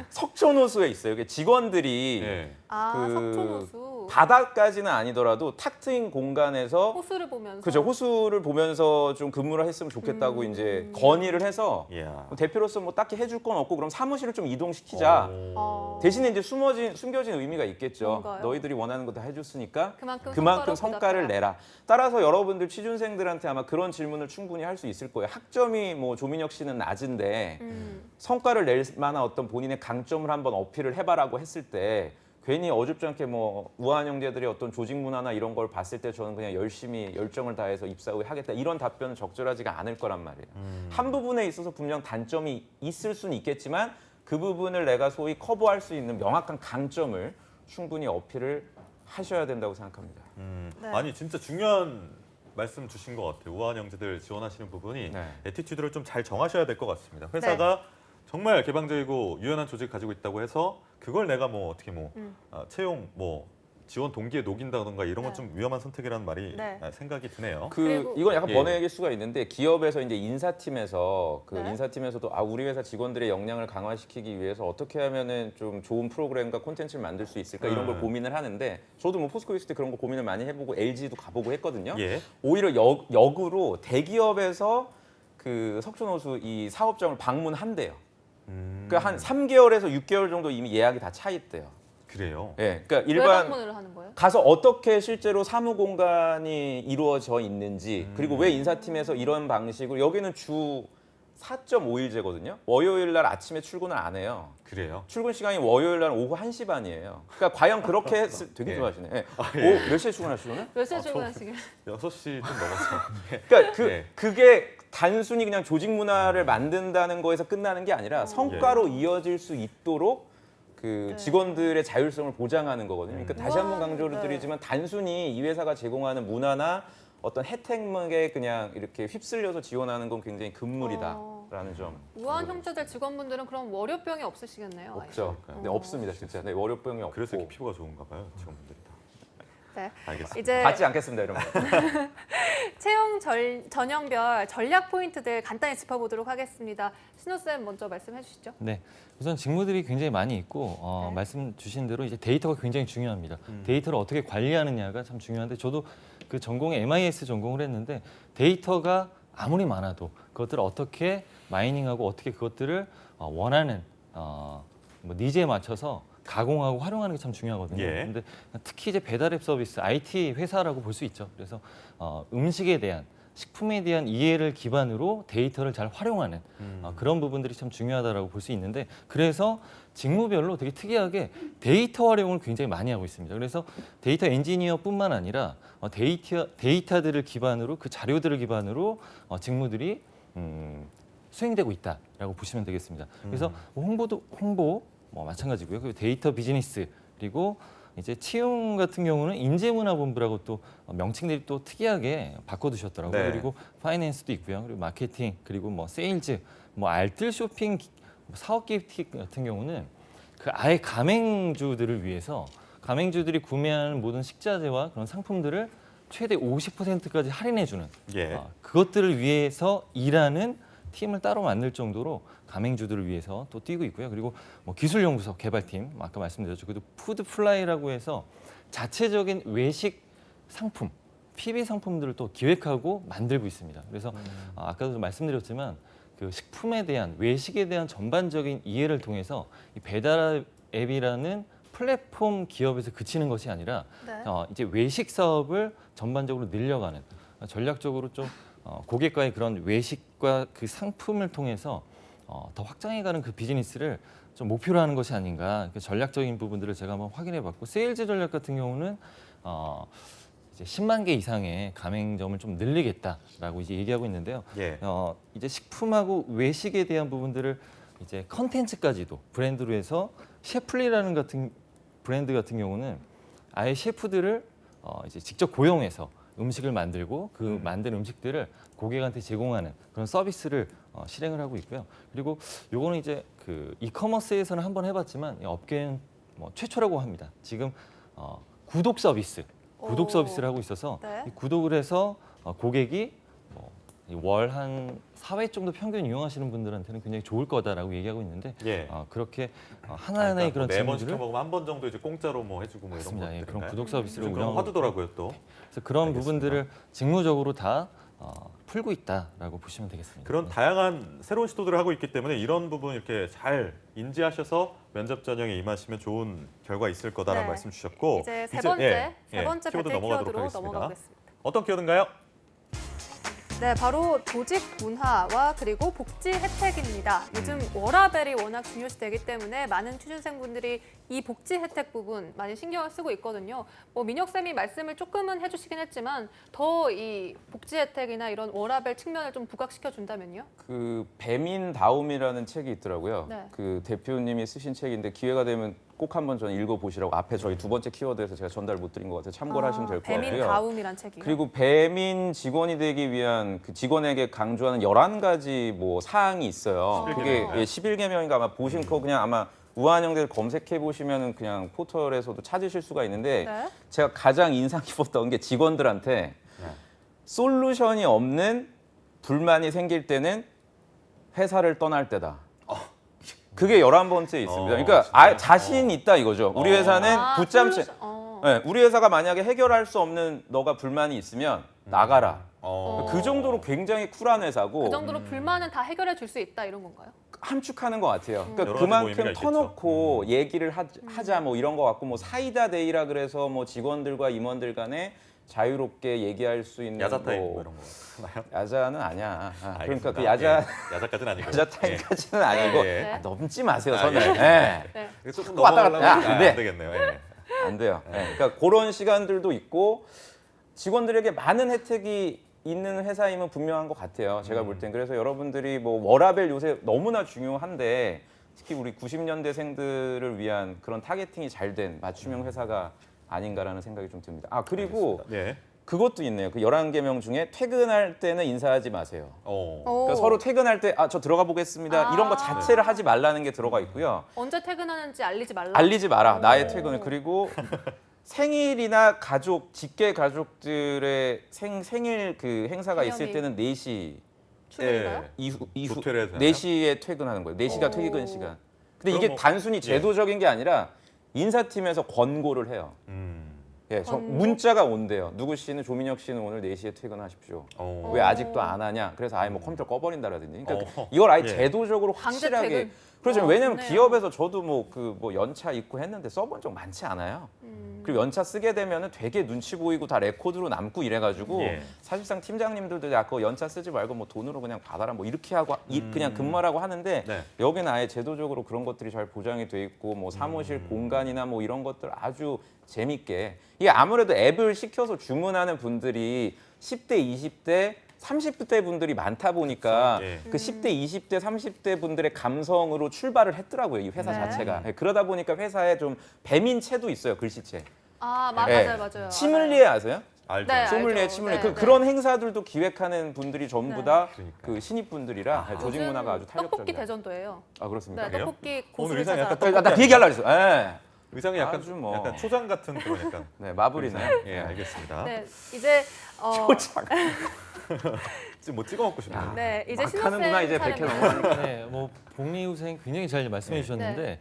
석촌호수에 있어요. 이게 직원들이 예. 아, 그 석촌호수. 바다까지는 아니더라도 탁 트인 공간에서 호수를 보면서. 그죠 호수를 보면서 좀 근무를 했으면 좋겠다고 이제 건의를 해서 이야. 대표로서 뭐 딱히 해줄 건 없고 그럼 사무실을 좀 이동시키자. 어. 대신에 이제 숨겨진 의미가 있겠죠. 뭔가요? 너희들이 원하는 거 다 해줬으니까 그만큼 성과를 보답해라. 내라. 따라서 여러분들 취준생들한테 아마 그런 질문을 충분히 할 수 있을 거예요. 학점이 뭐 조민혁 씨는 낮은데 성과를 낼 만한 어떤 본인의 강점을 한번 어필을 해봐라고 했을 때 괜히 어줍지 않게 뭐 우한 형제들의 어떤 조직 문화나 이런 걸 봤을 때 저는 그냥 열심히 열정을 다해서 입사 후에 하겠다 이런 답변은 적절하지가 않을 거란 말이에요. 한 부분에 있어서 분명 단점이 있을 수는 있겠지만 그 부분을 내가 소위 커버할 수 있는 명확한 강점을 충분히 어필을 하셔야 된다고 생각합니다. 네. 아니 진짜 중요한 말씀 주신 것 같아요. 우한 형제들 지원하시는 부분이 네. 애티튜드를 좀 잘 정하셔야 될 것 같습니다. 회사가 정말 개방적이고 유연한 조직을 가지고 있다고 해서 그걸 내가 뭐 어떻게 뭐 채용 뭐 지원 동기에 녹인다던가 이런 건 네. 좀 위험한 선택이라는 말이 네. 생각이 드네요. 그리고- 이건 약간 예. 번외일 수가 있는데 기업에서 이제 인사팀에서 네. 인사팀에서도 우리 회사 직원들의 역량을 강화시키기 위해서 어떻게 하면은 좀 좋은 프로그램과 콘텐츠를 만들 수 있을까 이런 걸 고민을 하는데 저도 뭐 포스코 있을 때 그런 거 고민을 많이 해보고 LG도 가보고 했거든요. 예. 오히려 역으로 대기업에서 그 석촌호수 이 사업장을 방문한대요. 그러니까 한 3개월에서 6개월 정도 이미 예약이 다 차 있대요. 그래요. 예, 그러니까 왜 일반 방문을 하는 거예요? 가서 어떻게 실제로 사무 공간이 이루어져 있는지 그리고 왜 인사팀에서 이런 방식으로 여기는 주 4.5일제거든요. 월요일 날 아침에 출근을 안 해요. 그래요. 출근 시간이 월요일 날 오후 1시 반이에요. 그러니까 과연 그렇게 되게 예. 좋아하시네. 예. 예. 몇 시에 출근하시는? 몇 시에 저- 출근하시길? 6시 좀 넘어서. 그러니까 네. 그게 단순히 그냥 조직 문화를 만든다는 거에서 끝나는 게 아니라 성과로 이어질 수 있도록 그 네. 직원들의 자율성을 보장하는 거거든요. 그러니까 다시 한번 우와, 강조를 네. 드리지만 단순히 이 회사가 제공하는 문화나 어떤 혜택에 그냥 이렇게 휩쓸려서 지원하는 건 굉장히 금물이다라는 점. 우아한 형제들 직원분들은 그럼 월요병이 없으시겠네요. 아예. 없죠. 네, 없습니다, 진짜. 네, 월요병이 없고. 그래서 이렇게 피부가 좋은가 봐요. 직원분들이 다. 네. 알겠습니다. 이제 받지 않겠습니다, 이런 거. 채용 전형별 전략 포인트들 간단히 짚어보도록 하겠습니다. 신호 쌤 먼저 말씀해 주시죠. 네, 우선 직무들이 굉장히 많이 있고 네. 말씀 주신 대로 이제 데이터가 굉장히 중요합니다. 데이터를 어떻게 관리하느냐가 참 중요한데 저도 그 전공에 MIS 전공을 했는데 데이터가 아무리 많아도 그것들을 어떻게 마이닝하고 어떻게 그것들을 원하는 뭐 니즈에 맞춰서 가공하고 활용하는 게 참 중요하거든요. 예. 근데 특히 이제 배달앱 서비스, IT 회사라고 볼 수 있죠. 그래서 음식에 대한 식품에 대한 이해를 기반으로 데이터를 잘 활용하는 그런 부분들이 참 중요하다고 볼 수 있는데 그래서 직무별로 되게 특이하게 데이터 활용을 굉장히 많이 하고 있습니다. 그래서 데이터 엔지니어뿐만 아니라 데이터들을 기반으로 그 자료들을 기반으로 직무들이 수행되고 있다라고 보시면 되겠습니다. 그래서 홍보 뭐 마찬가지고요. 그리고 데이터 비즈니스 그리고 이제 채용 같은 경우는 인재문화본부라고 또 명칭들이 또 특이하게 바꿔두셨더라고요. 네. 그리고 파이낸스도 있고요. 그리고 마케팅 그리고 뭐 세일즈, 뭐 알뜰 쇼핑 사업 기획 같은 경우는 그 아예 가맹주들을 위해서 가맹주들이 구매하는 모든 식자재와 그런 상품들을 최대 50%까지 할인해주는 예. 그것들을 위해서 일하는 팀을 따로 만들 정도로 가맹주들을 위해서 또 뛰고 있고요. 그리고 뭐 기술연구소 개발팀 아까 말씀드렸죠. 그리고 푸드플라이라고 해서 자체적인 외식 상품, PB 상품들을 또 기획하고 만들고 있습니다. 그래서 아까도 말씀드렸지만 그 식품에 대한 외식에 대한 전반적인 이해를 통해서 이 배달 앱이라는 플랫폼 기업에서 그치는 것이 아니라 네. 이제 외식 사업을 전반적으로 늘려가는 전략적으로 좀 고객과의 그런 외식과 그 상품을 통해서 더 확장해가는 그 비즈니스를 좀 목표로 하는 것이 아닌가 그 전략적인 부분들을 제가 한번 확인해봤고 세일즈 전략 같은 경우는 이제 10만 개 이상의 가맹점을 좀 늘리겠다라고 이제 얘기하고 있는데요. 예. 이제 식품하고 외식에 대한 부분들을 이제 컨텐츠까지도 브랜드로 해서 셰플리라는 브랜드 같은 경우는 아예 셰프들을 이제 직접 고용해서 음식을 만들고 그 만든 음식들을 고객한테 제공하는 그런 서비스를 실행을 하고 있고요. 그리고 요거는 이제 그 이커머스에서는 한번 해봤지만 이 업계는 뭐 최초라고 합니다. 지금 구독 오. 서비스를 하고 있어서 네. 이 구독을 해서 고객이 월 한 4회 정도 평균 이용하시는 분들한테는 굉장히 좋을 거다라고 얘기하고 있는데 예. 그렇게 하나하나의 그런 매번 시켜 직무들을 먹으면 한 번 정도 이제 공짜로 뭐 해주고 뭐 이런 맞습니다. 예, 것들인가요? 그런 구독 서비스를 요즘 그런 거 운영하고 화두더라고요 또. 그래서 그런 알겠습니다. 부분들을 직무적으로 다 풀고 있다라고 보시면 되겠습니다. 그런 네. 다양한 새로운 시도들을 하고 있기 때문에 이런 부분 이렇게 잘 인지하셔서 면접 전형에 임하시면 좋은 결과 있을 거다라는 네. 말씀 주셨고 이제 세 번째 키워드 배틀 넘어가도록 키워드로 하겠습니다. 넘어가겠습니다. 어떤 키워드인가요? 네, 바로 조직 문화와 그리고 복지 혜택입니다. 요즘 워라밸이 워낙 중요시되기 때문에 많은 취준생분들이 이 복지 혜택 부분 많이 신경을 쓰고 있거든요. 뭐 민혁 쌤이 말씀을 조금은 해주시긴 했지만 더 이 복지 혜택이나 이런 워라밸 측면을 좀 부각시켜 준다면요? 그 배민다움이라는 책이 있더라고요. 네. 그 대표님이 쓰신 책인데 기회가 되면 꼭 한번 전 읽어보시라고 앞에 저희 두 번째 키워드에서 제가 전달 못 드린 것 같아요. 참고를 하시면 될 것 같고요. 배민 다움이란 책이요. 그리고 배민 직원이 되기 위한 그 직원에게 강조하는 11가지 뭐 사항이 있어요. 11 그게 개명인가요? 11개명인가 아마 보신 거 그냥 아마 우한형제들 검색해 보시면은 그냥 포털에서도 찾으실 수가 있는데 네. 제가 가장 인상 깊었던 게 직원들한테 솔루션이 없는 불만이 생길 때는 회사를 떠날 때다. 그게 11번째 있습니다. 그러니까 자신 있다 이거죠. 우리 회사는 붙잡지. 네, 우리 회사가 만약에 해결할 수 없는 너가 불만이 있으면 나가라. 그 정도로 굉장히 쿨한 회사고 그 정도로 불만은 다 해결해 줄 수 있다 이런 건가요? 함축하는 것 같아요. 그러니까 여러 가지 뭐 의미가 그만큼 있겠죠. 터놓고 얘기를 하자 뭐 이런 거 같고 뭐 사이다 데이라 그래서 뭐 직원들과 임원들 간에 자유롭게 얘기할 수 있는 야자 타임 뭐 뭐 이런 거 하나요? 야자는 아니야. 그러니까 알겠습니다. 그 야자 예, 야자까지는 아니고. 야자 타임까지는 아니고 예. 넘지 마세요 아, 선을. 예. 예. 네. 예. 조금 왔다 갔다. 넘어가려면 야, 안 돼. 안 되겠네요. 예. 안 돼요. 예. 그러니까 그런 시간들도 있고 직원들에게 많은 혜택이 있는 회사임은 분명한 것 같아요. 제가 볼 땐. 그래서 여러분들이 뭐 워라밸 요새 너무나 중요한데 특히 우리 90년대생들을 위한 그런 타겟팅이 잘 된 맞춤형 회사가 아닌가라는 생각이 좀 듭니다. 아 그리고 예. 그것도 있네요. 그 11개명 중에 퇴근할 때는 인사하지 마세요. 그러니까 오. 서로 퇴근할 때 저 들어가 보겠습니다. 이런 거 자체를 하지 말라는 게 들어가 있고요. 언제 퇴근하는지 알리지 말라. 알리지 마라. 나의 퇴근을. 그리고 생일이나 가족, 직계 가족들의 생일 그 행사가 있을 기념일. 때는 4시 출근인가요? 이후 조퇴를 해서 4시에 퇴근하는 거예요. 4시가 오. 퇴근 시간. 근데 그럼 이게 뭐- 단순히 예. 제도적인 게 아니라 인사팀에서 권고를 해요. 예, 권고? 문자가 온대요. 누구 씨는 조민혁 씨는 오늘 4시에 퇴근하십시오. 어. 왜 아직도 안 하냐? 그래서 아예 뭐 컴퓨터 꺼버린다라든지. 그러니까 어. 이걸 아예 예. 제도적으로 강제 확실하게. 퇴근. 그렇죠. 어, 왜냐면 좋네요. 기업에서 저도 뭐 연차 있고 했는데 써본 적 많지 않아요. 그리고 연차 쓰게 되면은 되게 눈치 보이고 다 레코드로 남고 이래가지고 예. 사실상 팀장님들도 야 그거 연차 쓰지 말고 뭐 돈으로 그냥 받아라 뭐 이렇게 하고 그냥 근무하라고 하는데 네. 여기는 아예 제도적으로 그런 것들이 잘 보장이 돼 있고 뭐 사무실 공간이나 뭐 이런 것들 아주 재밌게 이게 아무래도 앱을 시켜서 주문하는 분들이 10대, 20대, 30대 분들이 많다 보니까 예. 그 10대, 20대, 30대 분들의 감성으로 출발을 했더라고요 이 회사 네. 자체가. 그러다 보니까 회사에 좀 배민체도 있어요 글씨체. 맞아요, 예. 맞아요. 치믈리에 아세요? 알죠. 네. 소믈리에 알죠. 치믈리에 네, 네. 그런 행사들도 기획하는 분들이 전부 네. 다 그러니까요. 그 신입 분들이라 조직 요즘 문화가 아주 떡볶이 탄력적이에요. 대전도예요. 아 그렇습니까? 네, 그래요? 떡볶이 오늘 고수를 의상이 찾아. 약간 나그 얘기하려고 했어. 예. 의상이 약간 아주 뭐. 약간 초장 같은 그런 약간 네 마블이네. 예, 알겠습니다. 네, 이제 지금 뭐 찍어 먹고 싶네요. 네, 이제 막 하는구나 이제 100회 차례입니다. 넘어가니까. 네, 뭐 복리후생 굉장히 잘 말씀해 네. 주셨는데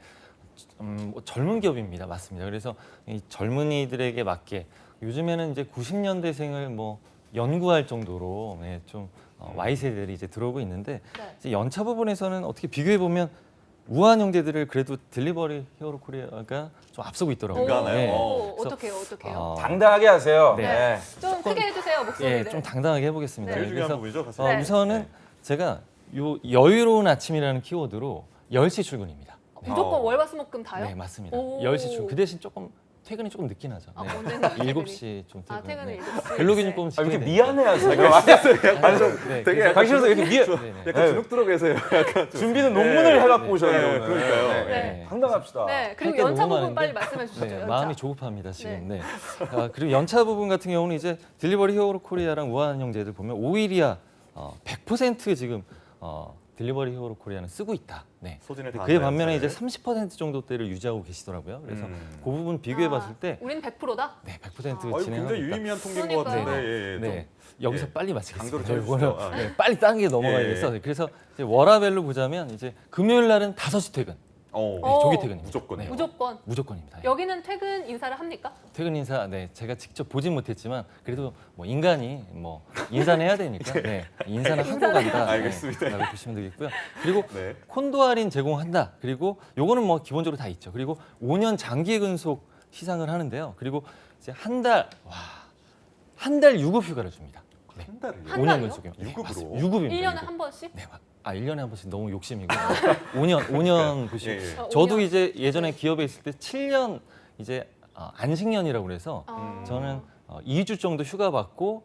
뭐 젊은 기업입니다, 맞습니다. 그래서 이 젊은이들에게 맞게 요즘에는 이제 90년대생을 뭐 연구할 정도로 좀 Y 세대들이 이제 들어오고 있는데 네. 이제 연차 부분에서는 어떻게 비교해 보면 우한 형제들을 그래도 딜리버리 히어로 코리아가 좀 앞서고 있더라고요. 그런가요? 네. 오, 그래서, 어떡해요, 어떡해요. 당당하게 하세요. 네. 네. 좀 크게 해주세요, 목소리를. 예, 좀 당당하게 해보겠습니다. 네. 제일 중요한 부분이죠, 사실. 네. 우선은 제가 요 여유로운 아침이라는 키워드로 10시 출근입니다. 무조건 월화수목금 다요? 네, 맞습니다. 오. 10시 출근. 그 대신 조금 퇴근이 조금 늦긴 하죠. 아, 네. 언제는 7시 좀 퇴근. 퇴근을 네. 7시. 근로기준 좀 아, 왜 이렇게 지켜야 미안해하세요? 네, 되게 그래서 약간 강신호도 이렇게 미안. 네네. 약간 네. 주눅 들어 계세요. 약간 좀. 준비는 논문을 해갖고 오셨네요. 네, 오늘. 그러니까요. 네. 네. 당당합시다. 네, 그리고 할게 연차 너무 부분 많은데. 빨리 말씀해 주시죠. 네, 연차. 마음이 조급합니다 지금. 네. 그리고 연차 부분 같은 경우는 이제 딜리버리 히어로 코리아랑 우한 형제들 보면 오히려 100% 지금 딜리버리 히어로 코리아는 쓰고 있다. 네. 소진을 다 그에 한다는 반면에 이제 사실. 30% 정도대를 유지하고 계시더라고요. 그래서 음. 그 부분 비교해 봤을 때 우린 100%다? 네, 100% 아유, 진행하고 굉장히 있다. 유의미한 통계인 것 그러니까요. 같은데. 예, 예, 네, 여기서 예. 빨리 강도를 마치겠습니다. 쳐주시죠. 이거는 아, 네, 빨리 다른 게 넘어가야겠어. 예. 그래서 이제 워라벨로 보자면 이제 금요일 날은 5시 퇴근, 어. 어. 조기 퇴근입니다. 무조건이요. 네, 무조건. 무조건입니다. 여기는 퇴근 인사를 합니까? 퇴근 인사, 네, 제가 직접 보진 못했지만 그래도 뭐 인간이 뭐 인사는 해야 되니까 네, 인사는 하고 간다. 알겠습니다. 라고 보시면 되겠고요. 그리고 네. 콘도 할인 제공한다. 그리고 요거는 뭐 기본적으로 다 있죠. 그리고 5년 장기 근속 시상을 하는데요. 그리고 이제 한 달 유급 휴가를 줍니다. 네. 한 달을요? 한 5년 달요? 근속이요. 네, 유급으로? 맞습니다. 유급입니다. 1년에 유급. 한 번씩? 네, 1년에 한 번씩 너무 욕심이고 5년 보시고 예, 예. 저도 5년. 이제 예전에 기업에 있을 때 7년 이제 안식년이라고 그래서 아. 저는 2주 정도 휴가 받고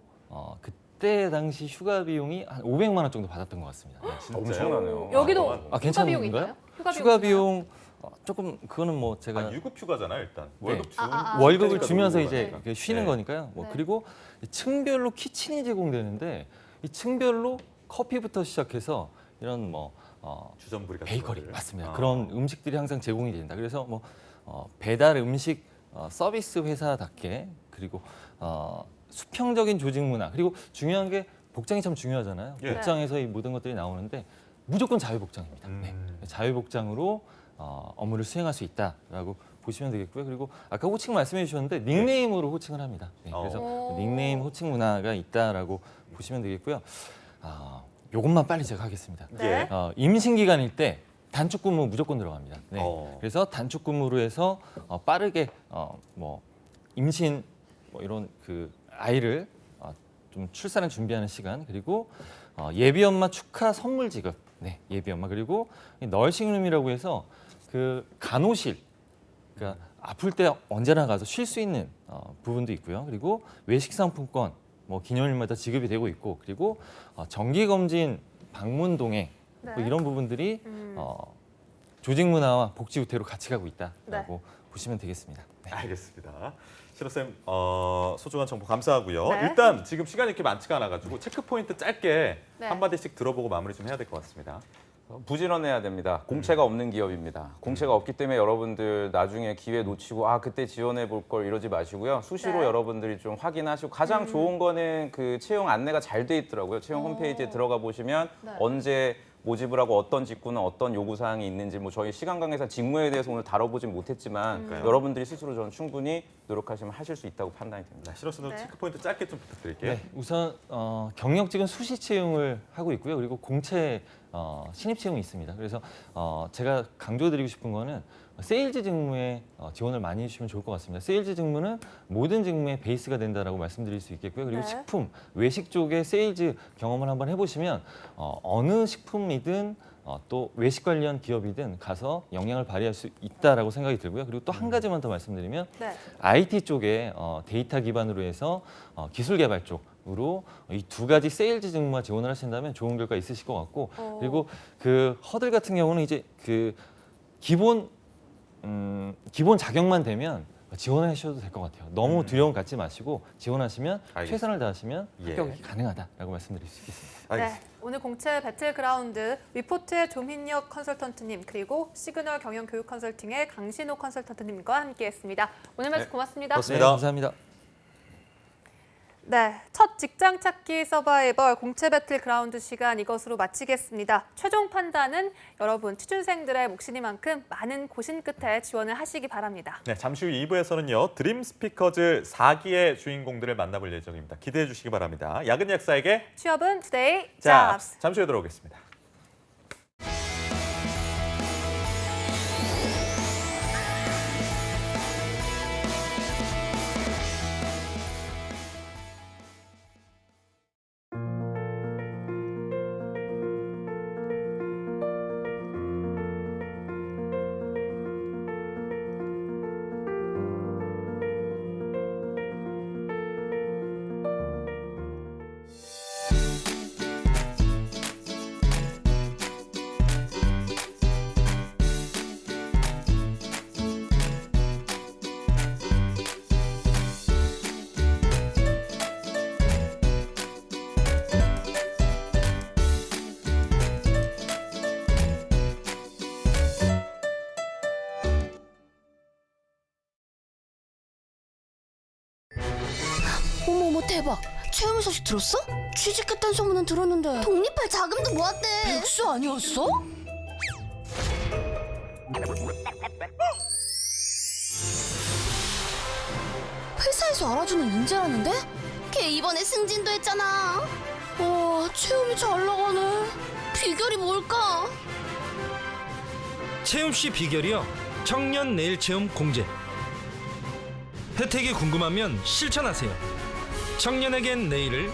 그때 당시 휴가 비용이 한 500만 원 정도 받았던 것 같습니다. 네. 엄청나네요. 여기도 동안. 휴가 괜찮은 비용 건가요? 있나요? 휴가 비용 휴가 있나요? 비용 조금 그거는 뭐 제가 아, 유급 휴가잖아요, 일단. 네. 월급 주는 월급을 그러니까 주면서 놀고 이제 가니까. 이렇게 쉬는 네. 거니까요. 뭐 네. 그리고 이 층별로 키친이 제공되는데 이 층별로 커피부터 시작해서 이런 뭐 주전부리 같은 베이커리 것들. 맞습니다. 아. 그런 음식들이 항상 제공이 된다. 그래서 뭐 배달 음식 서비스 회사답게 그리고 수평적인 조직 문화 그리고 중요한 게 복장이 참 중요하잖아요. 예. 복장에서 이 모든 것들이 나오는데 무조건 자유복장입니다. 네. 자유복장으로 업무를 수행할 수 있다라고 보시면 되겠고요. 그리고 아까 호칭 말씀해 주셨는데 닉네임으로 호칭을 합니다. 네, 그래서 오. 닉네임 호칭 문화가 있다라고 보시면 되겠고요. 요것만 빨리 제가 하겠습니다. 네. 임신 기간일 때 단축 근무 무조건 들어갑니다. 네. 어. 그래서 단축 근무로 해서 빠르게 뭐 임신 뭐 이런 그 아이를 좀 출산을 준비하는 시간 그리고 예비 엄마 축하 선물 지급. 네, 예비 엄마 그리고 널싱룸이라고 해서 그 간호실 그러니까 아플 때 언제나 가서 쉴 수 있는 부분도 있고요. 그리고 외식 상품권 뭐 기념일마다 지급이 되고 있고 그리고 정기 검진 방문 동행 네. 뭐 이런 부분들이 조직 문화와 복지 우태로 같이 가고 있다라고 네. 보시면 되겠습니다. 네. 알겠습니다. 신호쌤 소중한 정보 감사하고요. 네. 일단 지금 시간이 이렇게 많지가 않아가지고 체크 포인트 짧게 네. 한마디씩 들어보고 마무리 좀 해야 될 것 같습니다. 부지런해야 됩니다. 공채가 없는 기업입니다. 공채가 없기 때문에 여러분들 나중에 기회 놓치고 그때 지원해 볼 걸 이러지 마시고요. 수시로 네. 여러분들이 좀 확인하시고 가장 좋은 거는 그 채용 안내가 잘 돼 있더라고요. 채용 홈페이지에 들어가 보시면 네. 언제 모집을 하고 어떤 직군은 어떤 요구 사항이 있는지 뭐 저희 시간 관계상 직무에 대해서 오늘 다뤄보진 못했지만 여러분들이 스스로 저는 충분히 노력하시면 하실 수 있다고 판단이 됩니다. 신호쌤도 네. 체크 포인트 짧게 좀 부탁드릴게요. 네, 우선 경력직은 수시 채용을 하고 있고요. 그리고 공채 신입 채용이 있습니다. 그래서 제가 강조드리고 싶은 거는 세일즈 직무에 지원을 많이 해주시면 좋을 것 같습니다. 세일즈 직무는 모든 직무의 베이스가 된다라고 말씀드릴 수 있겠고요. 그리고 네. 식품, 외식 쪽의 세일즈 경험을 한번 해보시면 어느 식품이든 또 외식 관련 기업이든 가서 영향을 발휘할 수 있다라고 생각이 들고요. 그리고 또 한 가지만 더 말씀드리면 네. IT 쪽에 데이터 기반으로 해서 기술 개발 쪽으로 이 두 가지 세일즈 직무와 지원을 하신다면 좋은 결과 있으실 것 같고 그리고 그 허들 같은 경우는 이제 그 기본 자격만 되면 지원하셔도 될 것 같아요. 너무 두려움 갖지 마시고 지원하시면 알겠습니다. 최선을 다하시면 예. 합격이 가능하다라고 말씀드릴 수 있겠습니다. 네, 알겠습니다. 오늘 공채 배틀그라운드 위포트의 조민혁 컨설턴트님 그리고 시그널 경영 교육 컨설팅의 강신호 컨설턴트님과 함께했습니다. 오늘 말씀 네, 고맙습니다. 고맙습니다. 네, 감사합니다. 네, 첫 직장 찾기 서바이벌 공채 배틀그라운드 시간 이것으로 마치겠습니다. 최종 판단은 여러분 취준생들의 몫이니만큼 많은 고심 끝에 지원을 하시기 바랍니다. 네, 잠시 후 2부에서는요. 드림 스피커즈 4기의 주인공들을 만나볼 예정입니다. 기대해 주시기 바랍니다. 야근 약사에게 취업은 투데이 자, 잡스. 잠시 후에 돌아오겠습니다. 어머어머 대박. 최영희 소식 들었어? 취직했다는 소문은 들었는데 독립할 자금도 모았대. 백수 아니었어? 회사에서 알아주는 인재라는데? 걔 이번에 승진도 했잖아. 와, 체험이 잘 나가네. 비결이 뭘까? 채움 씨 비결이요. 청년 내일 체험 공제. 혜택이 궁금하면 실천하세요. 청년에겐 내일을,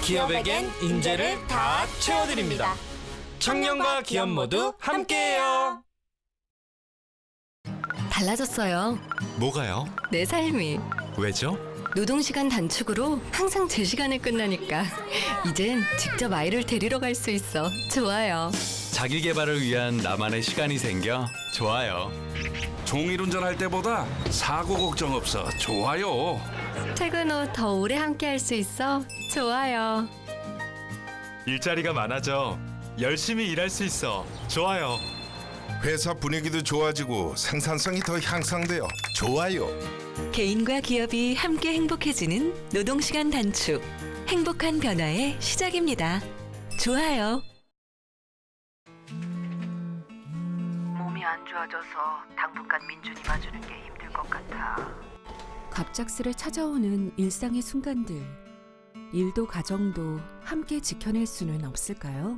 기업에겐 인재를 다 채워드립니다. 청년과 기업 모두 함께해요. 달라졌어요. 뭐가요? 내 삶이. 왜죠? 노동시간 단축으로 항상 제 시간에 끝나니까 이젠 직접 아이를 데리러 갈 수 있어. 좋아요. 자기 개발을 위한 나만의 시간이 생겨 좋아요. 종일 운전할 때보다 사고 걱정 없어 좋아요. 퇴근 후 더 오래 함께 할 수 있어. 좋아요. 일자리가 많아져 열심히 일할 수 있어. 좋아요. 회사 분위기도 좋아지고 생산성이 더 향상되어 좋아요. 개인과 기업이 함께 행복해지는 노동시간 단축. 행복한 변화의 시작입니다. 좋아요. 몸이 안 좋아져서 당분간 민준이 봐주는 게 힘들 것 같아. 갑작스레 찾아오는 일상의 순간들. 일도 가정도 함께 지켜낼 수는 없을까요?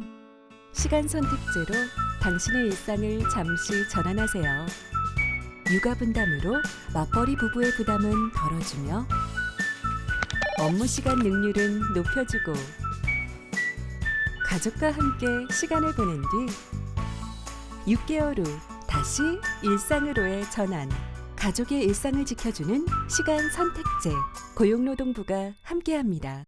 시간 선택제로 당신의 일상을 잠시 전환하세요. 육아 분담으로 맞벌이 부부의 부담은 덜어주며 업무 시간 능률은 높여주고 가족과 함께 시간을 보낸 뒤 6개월 후 다시 일상으로의 전환. 가족의 일상을 지켜주는 시간 선택제. 고용노동부가 함께합니다.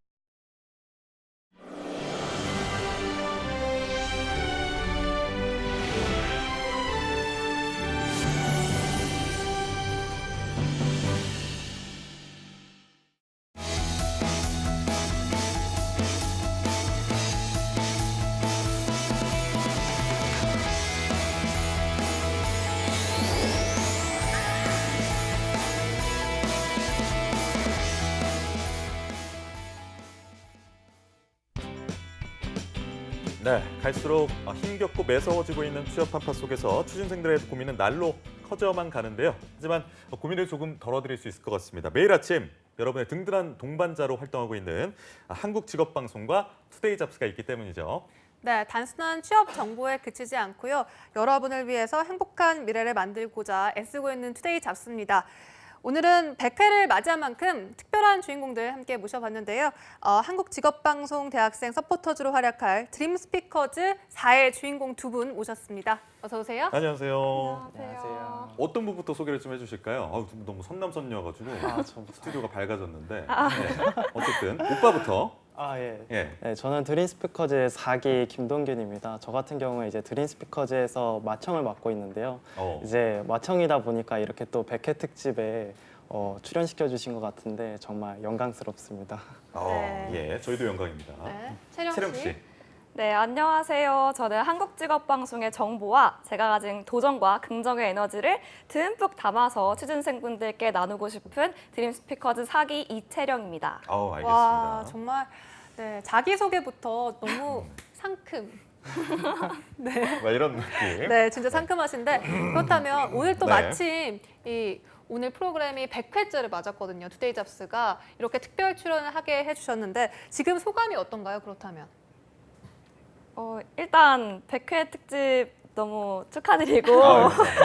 네, 갈수록 힘겹고 매서워지고 있는 취업 한파 속에서 취준생들의 고민은 날로 커져만 가는데요. 하지만 고민을 조금 덜어드릴 수 있을 것 같습니다. 매일 아침 여러분의 든든한 동반자로 활동하고 있는 한국직업방송과 투데이 잡스가 있기 때문이죠. 네, 단순한 취업 정보에 그치지 않고요. 여러분을 위해서 행복한 미래를 만들고자 애쓰고 있는 투데이 잡스입니다. 오늘은 100회를 맞이한 만큼 특별한 주인공들 함께 모셔봤는데요. 한국직업방송 대학생 서포터즈로 활약할 드림 스피커즈 4의 주인공 두 분 모셨습니다. 어서 오세요. 안녕하세요. 안녕하세요. 어떤 분부터 소개를 좀 해주실까요? 너무 선남선녀가지고 스튜디오가 밝아졌는데. 네. 어쨌든 오빠부터. 네, 저는 드림 스피커즈의 4기 김동균입니다. 저 같은 경우에 이제 드림 스피커즈에서 마청을 맡고 있는데요. 이제 마청이다 보니까 이렇게 또 100회 특집에 출연시켜 주신 것 같은데 정말 영광스럽습니다. 예, 저희도 영광입니다. 네, 채령 씨. 네, 안녕하세요. 저는 한국직업방송의 정보와 제가 가진 도전과 긍정의 에너지를 듬뿍 담아서 취준생분들께 나누고 싶은 드림 스피커즈 4기 이채령입니다. 알겠습니다. 와, 정말 네, 자기소개부터 너무 상큼. 네. 이런 느낌. 네, 진짜 상큼하신데 그렇다면 오늘 또 네. 마침 오늘 프로그램이 100회째를 맞았거든요. 투데이 잡스가 이렇게 특별 출연을 하게 해주셨는데 지금 소감이 어떤가요? 그렇다면? 일단 100회 특집 너무 축하드리고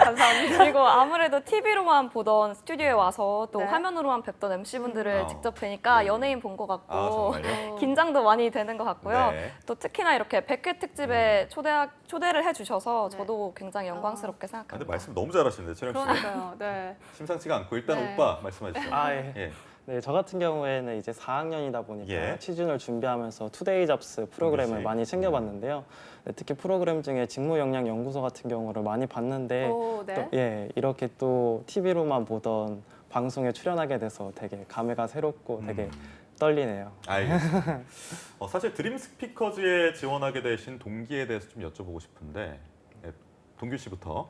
감사합니다. 그리고 아무래도 TV로만 보던 스튜디오에 와서 또 네. 화면으로만 뵙던 MC분들을 직접 뵈니까 연예인 본 것 같고 정말요? 긴장도 많이 되는 것 같고요. 네. 또 특히나 이렇게 100회 특집에 초대를 해주셔서 저도 굉장히 영광스럽게 근데 생각합니다. 말씀 너무 잘하시는데 채령 씨. 그러니까요. 네. 심상치가 않고 일단 네. 오빠 말씀하시죠. 예. 네, 저 같은 경우에는 이제 4학년이다 보니까 예. 취준을 준비하면서 투데이 잡스 프로그램을 그렇지. 많이 챙겨봤는데요. 네, 특히 프로그램 중에 직무역량연구소 같은 경우를 많이 봤는데 네. 이렇게 또 TV로만 보던 방송에 출연하게 돼서 되게 감회가 새롭고 되게 떨리네요. 알겠습니다. 사실 드림 스피커즈에 지원하게 되신 동기에 대해서 좀 여쭤보고 싶은데 동규 씨부터.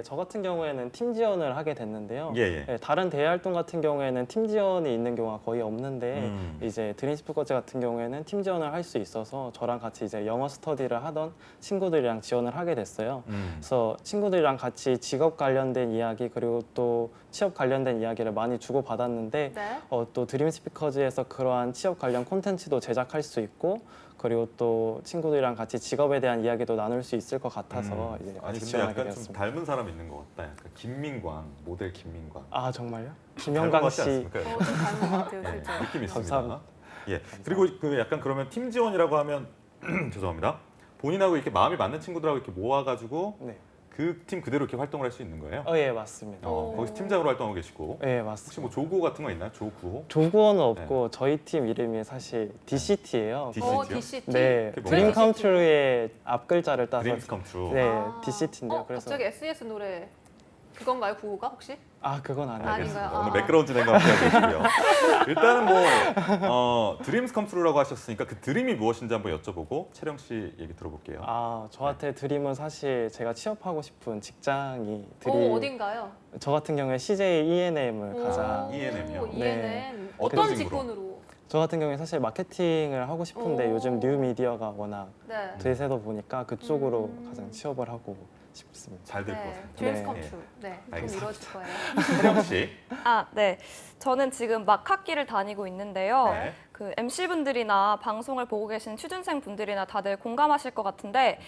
저 같은 경우에는 팀 지원을 하게 됐는데요. 예. 다른 대외 활동 같은 경우에는 팀 지원이 있는 경우가 거의 없는데 이제 드림 스피커즈 같은 경우에는 팀 지원을 할 수 있어서 저랑 같이 이제 영어 스터디를 하던 친구들이랑 지원을 하게 됐어요. 그래서 친구들이랑 같이 직업 관련된 이야기 그리고 또 취업 관련된 이야기를 많이 주고 받았는데 또 드림 스피커즈에서 그러한 취업 관련 콘텐츠도 제작할 수 있고 그리고 또 친구들이랑 같이 직업에 대한 이야기도 나눌 수 있을 것 같아서 이제 아니 근데 지원하게 약간 좀 되었습니다. 닮은 사람 있는 것 같다. 약간 김민광, 모델 김민광. 아 정말요? 김영광 씨. 좀 닮은 것 같아요, 실제로. 느낌 있습니다. 감사합니다. 예. 그리고 그 약간 그러면 팀 지원이라고 하면 죄송합니다. 본인하고 이렇게 마음이 맞는 친구들하고 이렇게 모아가지고 그 팀 그대로 이렇게 활동을 할 수 있는 거예요? 예, 맞습니다. 거기서 팀장으로 활동하고 계시고. 예, 혹시 맞습니다. 뭐 조구호 같은 거 있나요? 조구호? 조구호는 없고 저희 팀 이름이 사실 DCT예요. DCT? 네, 그게 드림 뭐예요? 컴 트루의 앞 글자를 따서 드림스 컴 트루. 네, DCT인데요. 그래서 갑자기 SES 노래 그건가요, 구호가 혹시? 그건 아니에요. 아닌가요? 오늘 매끄러운 진행과 함께 하고 계시고요. 일단은 드림스 컴트루라고 하셨으니까 그 드림이 무엇인지 한번 여쭤보고 채령 씨 얘기 들어볼게요. 저한테 드림은 사실 제가 취업하고 싶은 직장이 드림. 어딘가요? 저 같은 경우에 CJ E&M을 가장. E&M이요? E&M. 어떤 어떤 직으로? 직군으로? 저 같은 경우에 사실 마케팅을 하고 싶은데 요즘 뉴 미디어가 워낙 네. 대세다 보니까 그쪽으로 가장 취업을 하고 싶습니다. 잘 될 것 같아요. 드림스 네. 컴트루. 네. 좀 알겠습니다. 이루어질 거예요. 채령 씨. 네. 저는 지금 막 학기를 다니고 있는데요. 네. 그 MC분들이나 방송을 보고 계신 취준생 분들이나 다들 공감하실 것 같은데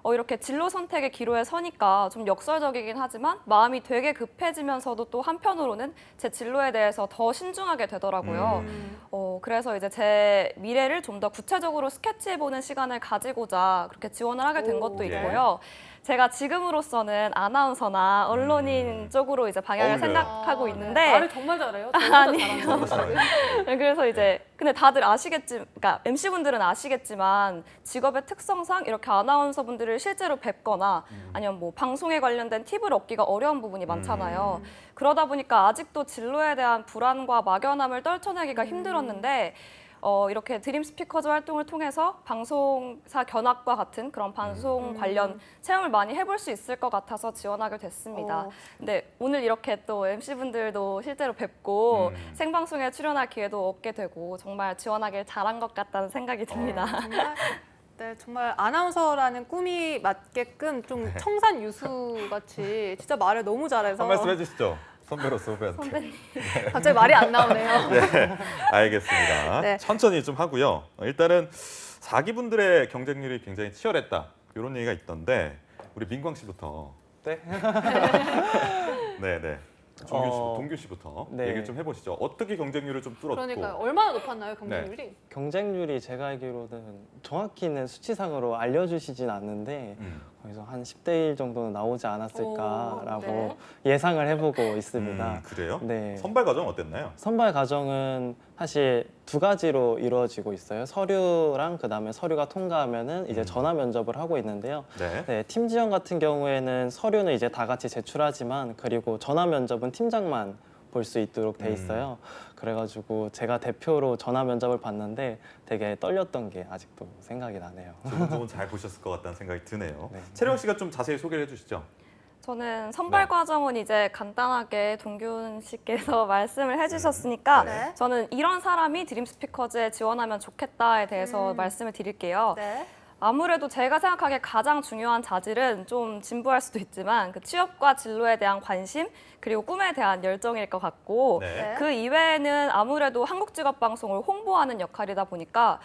이렇게 진로 선택의 기로에 서니까 좀 역설적이긴 하지만 마음이 되게 급해지면서도 또 한편으로는 제 진로에 대해서 더 신중하게 되더라고요. 그래서 이제 제 미래를 좀 더 구체적으로 스케치해보는 시간을 가지고자 그렇게 지원을 하게 된 것도 있고요. 제가 지금으로서는 아나운서나 언론인 쪽으로 이제 방향을 어울려요. 생각하고 있는데 말을 정말 잘해요. 아니에요. 잘하는 네, 그래서 이제 근데 다들 그러니까 MC분들은 아시겠지만 직업의 특성상 이렇게 아나운서분들을 실제로 뵙거나 아니면 뭐 방송에 관련된 팁을 얻기가 어려운 부분이 많잖아요. 그러다 보니까 아직도 진로에 대한 불안과 막연함을 떨쳐내기가 힘들었는데 이렇게 드림 스피커즈 활동을 통해서 방송사 견학과 같은 그런 방송 관련 체험을 많이 해볼 수 있을 것 같아서 지원하게 됐습니다. 근데 오늘 이렇게 또 MC분들도 실제로 뵙고 생방송에 출연할 기회도 얻게 되고 정말 지원하길 잘한 것 같다는 생각이 듭니다. 정말, 네, 정말 아나운서라는 꿈이 맞게끔 좀 청산 유수 같이 진짜 말을 너무 잘해서 한 말씀 해주시죠. 선배로서 후배한테. 선배님. 갑자기 말이 안 나오네요. 네, 알겠습니다. 네. 천천히 좀 하고요. 일단은 4기분들의 경쟁률이 굉장히 치열했다. 이런 얘기가 있던데 우리 민광 씨부터. 네. 네네. 동규 씨부터 네. 얘기 좀 해보시죠. 어떻게 경쟁률을 좀 뚫었고. 그러니까요. 얼마나 높았나요, 경쟁률이? 경쟁률이 제가 알기로는 정확히는 수치상으로 알려주시진 않는데 거기서 한 10대 1 정도는 나오지 않았을까라고 예상을 해보고 있습니다. 그래요? 네. 선발 과정 어땠나요? 선발 과정은 사실 두 가지로 이루어지고 있어요. 서류랑 그다음에 서류가 통과하면은 이제 전화 면접을 하고 있는데요. 네. 팀 지원 같은 경우에는 서류는 이제 다 같이 제출하지만 그리고 전화 면접은 팀장만 볼 수 있도록 돼 있어요. 그래가지고 제가 대표로 전화 면접을 봤는데 되게 떨렸던 게 아직도 생각이 나네요. 조금 잘 보셨을 것 같다는 생각이 드네요. 채령 씨가 좀 자세히 소개를 해주시죠. 저는 선발 과정은 이제 간단하게 동균 씨께서 말씀을 해주셨으니까 저는 이런 사람이 드림 스피커즈에 지원하면 좋겠다에 대해서 말씀을 드릴게요. 아무래도 제가 생각하기에 가장 중요한 자질은 좀 진부할 수도 있지만 그 취업과 진로에 대한 관심 그리고 꿈에 대한 열정일 것 같고 그 이외에는 아무래도 한국직업방송을 홍보하는 역할이다 보니까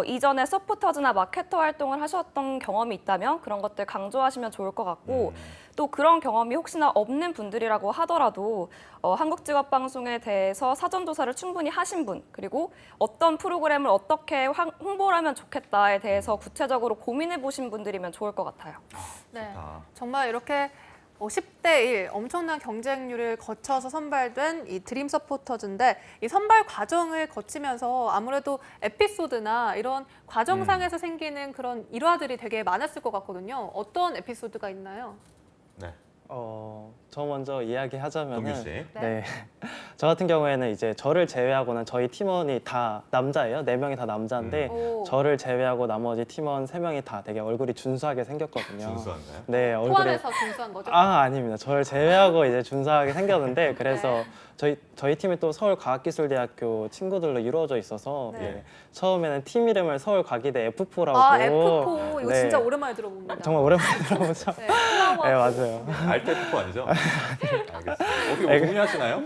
이전에 서포터즈나 마케터 활동을 하셨던 경험이 있다면 그런 것들 강조하시면 좋을 것 같고 또 그런 경험이 혹시나 없는 분들이라고 하더라도 한국직업방송에 대해서 사전조사를 충분히 하신 분 그리고 어떤 프로그램을 어떻게 홍보를 하면 좋겠다에 대해서 구체적으로 고민해 보신 분들이면 좋을 것 같아요. 네, 정말 이렇게 10대 1 엄청난 경쟁률을 거쳐서 선발된 이 드림 서포터즈인데 이 선발 과정을 거치면서 아무래도 에피소드나 이런 과정상에서 생기는 그런 일화들이 되게 많았을 것 같거든요. 어떤 에피소드가 있나요? 네. 저 먼저 이야기하자면은 동규 씨. 네. 저 같은 경우에는 이제 저를 제외하고는 저희 팀원이 다 남자예요. 4명이 다 남자인데 저를 제외하고 나머지 팀원 3명이 다 되게 얼굴이 준수하게 생겼거든요. 준수한가요? 네, 얼굴이 포함해서 준수한 거죠? 아닙니다. 저를 제외하고 이제 준수하게 생겼는데 그래서 저희 팀이 또 서울과학기술대학교 친구들로 이루어져 있어서 처음에는 팀 이름을 서울과기대 F4라고. F4 이거 진짜 오랜만에 들어봅니다. 정말 오랜만에 들어보죠. 네, 맞아요. 알테 F4 아니죠? 알겠습니다. 어떻게 동의하시나요?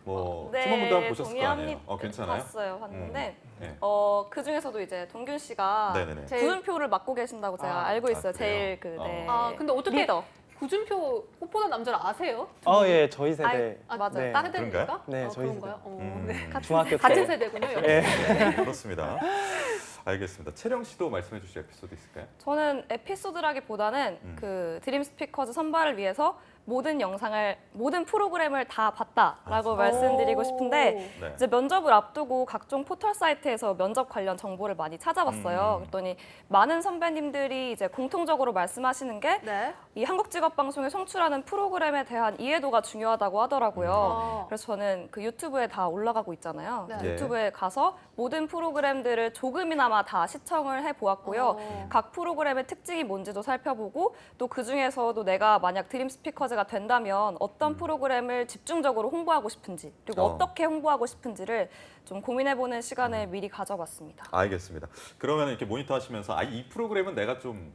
팀원분들 한번 보셨을 거 아니에요? 괜찮아요? 봤는데 그 중에서도 이제 동균 씨가 네네네. 구준표를 맡고 계신다고 제가 알고 있어요. 제일 근데 어떻게 리더. 구준표 꽃보다 남자를 아세요? 예, 저희 세대. 맞아요. 네. 다른 세대입니까? 그런가요? 네, 저희 그런가요? 네. 중학교 때. 같은 세대군요. 네. 그렇습니다. 알겠습니다. 채령 씨도 말씀해 주실 에피소드 있을까요? 저는 에피소드라기보다는 그 드림 스피커즈 선발을 위해서 모든 프로그램을 다 봤다라고 말씀드리고 싶은데 네. 이제 면접을 앞두고 각종 포털 사이트에서 면접 관련 정보를 많이 찾아봤어요. 그랬더니 많은 선배님들이 이제 공통적으로 말씀하시는 게 이 한국직업방송에 송출하는 프로그램에 대한 이해도가 중요하다고 하더라고요. 그래서 저는 그 유튜브에 다 올라가고 있잖아요. 네. 유튜브에 가서 모든 프로그램들을 조금이나마 다 시청을 해보았고요. 각 프로그램의 특징이 뭔지도 살펴보고 또 그중에서도 내가 만약 드림 스피커즈가 된다면 어떤 프로그램을 집중적으로 홍보하고 싶은지 그리고 어떻게 홍보하고 싶은지를 좀 고민해보는 시간을 미리 가져봤습니다. 알겠습니다. 그러면 이렇게 모니터 하시면서 이 프로그램은 내가 좀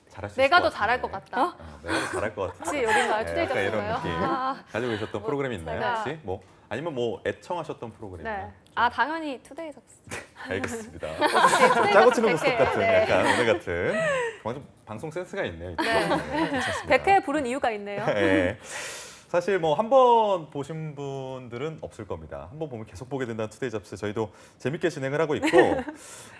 잘할 수 있을 내가 것 더 잘할 것 같은데. 같다. 내가 더 잘할 것 같아. 혹시 여긴가요? 투데이 약간 이런 잡스인가요? 느낌 가지고 계셨던 프로그램이 있나요? 제가- 혹시? 뭐 아니면 뭐 애청하셨던 프로그램? 네. 아 당연히 투데이 잡스. 알겠습니다. 짜고 치는 모습 백회. 같은 네. 약간 오늘 같은 정말 좀 방송 센스가 있네요. 이쪽. 괜찮습니다. 100회 부른 이유가 있네요. 네. 사실 뭐 한 번 보신 분들은 없을 겁니다. 한 번 보면 계속 보게 된다는 투데이 잡스 저희도 재밌게 진행을 하고 있고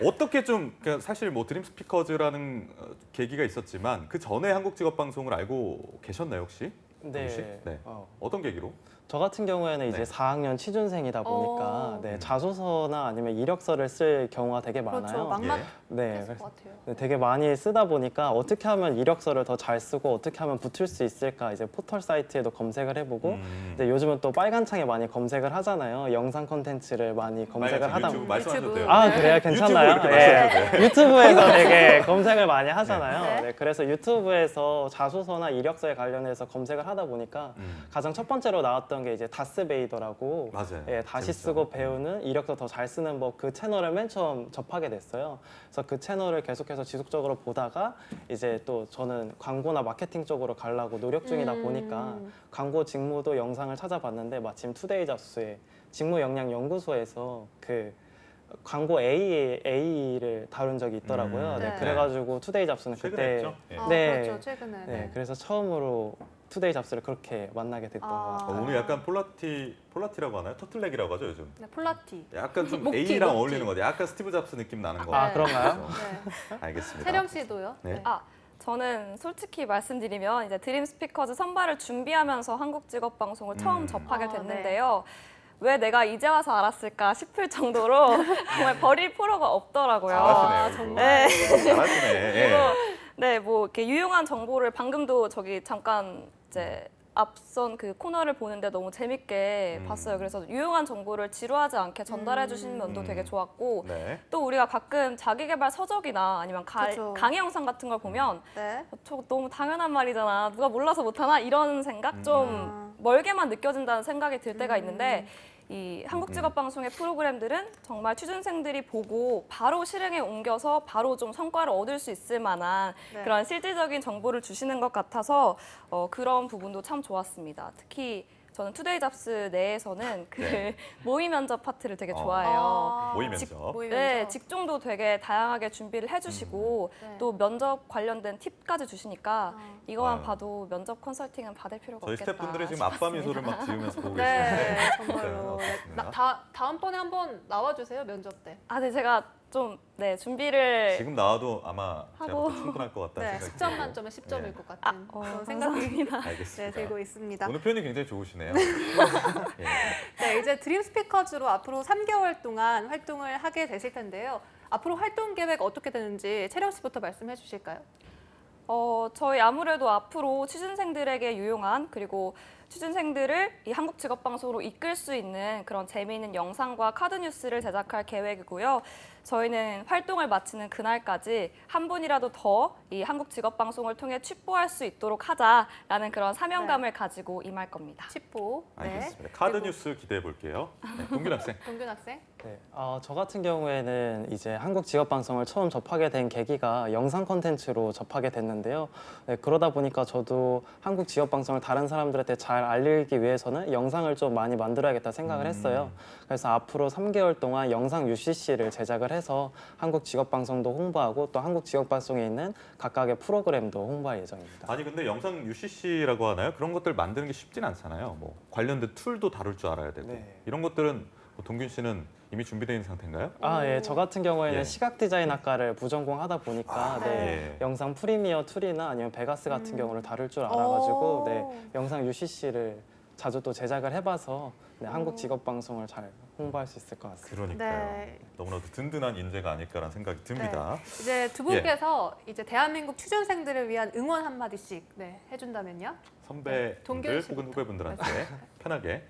어떻게 좀 그러니까 사실 뭐 드림 스피커즈라는 계기가 있었지만 그 전에 한국직업방송을 알고 계셨나요 혹시? 네. 혹시? 네. 어떤 계기로? 저 같은 경우에는 이제 네. 4학년 취준생이다 보니까 네, 자소서나 아니면 이력서를 쓸 경우가 되게 많아요. 그렇죠. 막막 네, 했을 그래서 것 같아요. 네, 되게 많이 쓰다 보니까 어떻게 하면 이력서를 더 잘 쓰고 어떻게 하면 붙을 수 있을까 이제 포털 사이트에도 검색을 해보고 근데 요즘은 또 빨간 창에 많이 검색을 하잖아요. 영상 콘텐츠를 많이 검색을 하다 유튜브 말씀하셔도 돼요. 아 그래요? 괜찮나요? 유튜브 이렇게 말씀하셔도 돼요. 유튜브에서 되게 검색을 많이 하잖아요. 네. 네, 그래서 유튜브에서 자소서나 이력서에 관련해서 검색을 하다 보니까 가장 첫 번째로 나왔던 게 이제 다스베이더라고 맞아요. 예, 다시 재밌어요. 쓰고 배우는 이력서 더 잘 쓰는 법 그 채널을 맨 처음 접하게 됐어요. 그래서 그 채널을 계속해서 지속적으로 보다가 이제 또 저는 광고나 마케팅 쪽으로 가려고 노력 중이다 보니까 광고 직무도 영상을 찾아봤는데 마침 투데이 잡스의 직무 역량 연구소에서 그 광고 A를 다룬 적이 있더라고요. 네, 네. 그래가지고 투데이 잡스는 최근에 그때 했죠? 예. 네, 그렇죠. 최근에. 네, 그래서 처음으로 투데이 잡스를 그렇게 만나게 됐던 것 같아요. 오늘 약간 폴라티라고 하나요? 터틀넥이라고 하죠 요즘. 네, 폴라티. 약간 좀 목티, A랑 목티. 어울리는 것 같아요. 약간 스티브 잡스 느낌 나는 거. 아, 그런가요? 네. 알겠습니다. 채령 씨도요? 네. 저는 솔직히 말씀드리면 이제 드림 스피커즈 선발을 준비하면서 한국직업방송을 처음 접하게 됐는데요. 왜 내가 이제 와서 알았을까 싶을 정도로 정말 버릴 프로가 없더라고요. 잘하시네요. 정말. 잘하시네. 예. 네, 뭐 이렇게 유용한 정보를 방금도 저기 잠깐 이제 앞선 그 코너를 보는데 너무 재밌게 봤어요. 그래서 유용한 정보를 지루하지 않게 전달해 주시는 면도 되게 좋았고 네. 또 우리가 가끔 자기계발 서적이나 아니면 그쵸. 강의 영상 같은 걸 보면 네. 저 너무 당연한 말이잖아. 누가 몰라서 못하나? 이런 생각? 좀 멀게만 느껴진다는 생각이 들 때가 있는데 이 한국직업방송의 프로그램들은 정말 취준생들이 보고 바로 실행에 옮겨서 바로 좀 성과를 얻을 수 있을 만한 네. 그런 실질적인 정보를 주시는 것 같아서 그런 부분도 참 좋았습니다. 특히 저는 투데이 잡스 내에서는 그 네. 모의 면접 파트를 되게 좋아해요. 모의 면접. 모의 네, 면접. 직종도 되게 다양하게 준비를 해주시고 네. 또 면접 관련된 팁까지 주시니까 이거만 아유. 봐도 면접 컨설팅은 받을 필요가 저희 없겠다. 스태프분들이 지금 아빠 싶었습니다. 미소를 막 지으면서 보고 네, 계시는데. 정말로. 어떻습니까? 다음번에 한번 나와주세요, 면접 때. 아, 네, 제가 좀 준비를 지금 나와도 아마 제가 하고. 볼때 충분할 것 같다는 네, 생각이 10점 들고. 만점에 10점일 네. 것 같은 그런 생각이 감사합니다. 네, 알겠습니다. 들고 있습니다. 오늘 표현이 굉장히 좋으시네요. 예. 네, 이제 드림 스피커즈로 앞으로 3개월 동안 활동을 하게 되실 텐데요. 앞으로 활동 계획 어떻게 되는지 채령 씨부터 말씀해 주실까요? 저희 아무래도 앞으로 취준생들에게 유용한 그리고 취준생들을 이 한국직업방송으로 이끌 수 있는 그런 재미있는 영상과 카드 뉴스를 제작할 계획이고요. 저희는 활동을 마치는 그날까지 한 분이라도 더 이 한국직업방송을 통해 취뽀할 수 있도록 하자라는 그런 사명감을 가지고 임할 겁니다. 취뽀. 알겠습니다. 카드 뉴스 기대해 볼게요. 네, 동균 학생. 동균 학생. 네, 저 같은 경우에는 이제 한국 직업 방송을 처음 접하게 된 계기가 영상 콘텐츠로 접하게 됐는데요. 네, 그러다 보니까 저도 한국 직업 방송을 다른 사람들한테 잘 알리기 위해서는 영상을 좀 많이 만들어야겠다 생각을 했어요. 그래서 앞으로 3개월 동안 영상 UCC를 제작을 해서 한국 직업 방송도 홍보하고 또 한국 직업 방송에 있는 각각의 프로그램도 홍보할 예정입니다. 아니 근데 영상 UCC라고 하나요? 그런 것들 만드는 게 쉽진 않잖아요. 뭐 관련된 툴도 다룰 줄 알아야 되고 네. 이런 것들은 동균 씨는 이미 준비되어 있는 상태인가요? 예. 저 같은 경우에는 예. 시각 디자인학과를 부전공하다 보니까 예. 영상 프리미어 툴이나 아니면 베가스 같은 경우를 다룰 줄 알아가지고 영상 UCC를 자주 또 제작을 해봐서 한국 직업방송을 잘 홍보할 수 있을 것 같습니다. 그러니까요. 네. 너무나도 든든한 인재가 아닐까라는 생각이 듭니다. 이제 두 분께서 이제 대한민국 취준생들을 위한 응원 한 마디씩 해준다면요? 선배분들 동균 혹은 후배분들한테 편하게.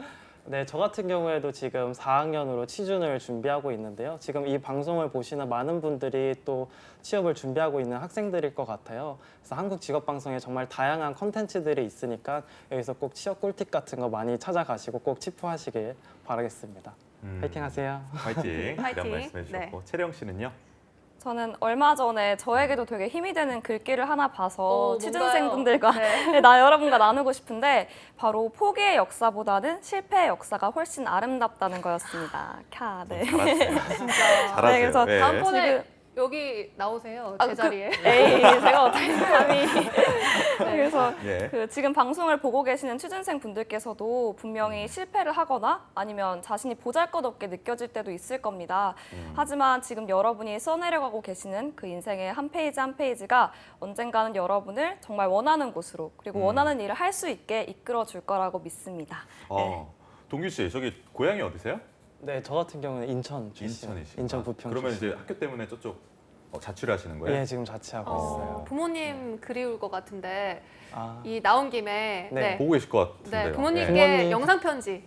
네, 저 같은 경우에도 지금 4학년으로 취준을 준비하고 있는데요. 지금 이 방송을 보시는 많은 분들이 또 취업을 준비하고 있는 학생들일 것 같아요. 그래서 한국 직업방송에 정말 다양한 컨텐츠들이 있으니까 여기서 꼭 취업 꿀팁 같은 거 많이 찾아가시고 꼭 치프하시길 바라겠습니다. 파이팅 하세요. 파이팅. 파이팅. 이런 말씀해 주셨고 채령 씨는요? 저는 얼마 전에 저에게도 되게 힘이 되는 글귀를 하나 봐서 취준생분들과 뭔가요? 여러분과 나누고 싶은데 바로 포기의 역사보다는 실패의 역사가 훨씬 아름답다는 거였습니다. 네. 잘하세요. 진짜. 잘하세요. 그래서 네. 다음번에 여기 나오세요. 제 자리에. 에이, 제가 어떻게 감히. 그래서 예. 지금 방송을 보고 계시는 취준생 분들께서도 분명히 실패를 하거나 아니면 자신이 보잘것없게 느껴질 때도 있을 겁니다. 하지만 지금 여러분이 써내려가고 계시는 그 인생의 한 페이지 한 페이지가 언젠가는 여러분을 정말 원하는 곳으로 그리고 원하는 일을 할 수 있게 이끌어 줄 거라고 믿습니다. 동균 씨, 저기 고향이 어디세요? 네, 저 같은 경우는 인천 출신. 인천이시구나. 인천 부평 그러면 출신. 이제 학교 때문에 저쪽 자취를 하시는 거예요? 예, 지금 자취하고 있어요. 부모님 그리울 것 같은데 아, 이 나온 김에 보고 계실 것 같은데요. 부모님께 부모님. 영상 편지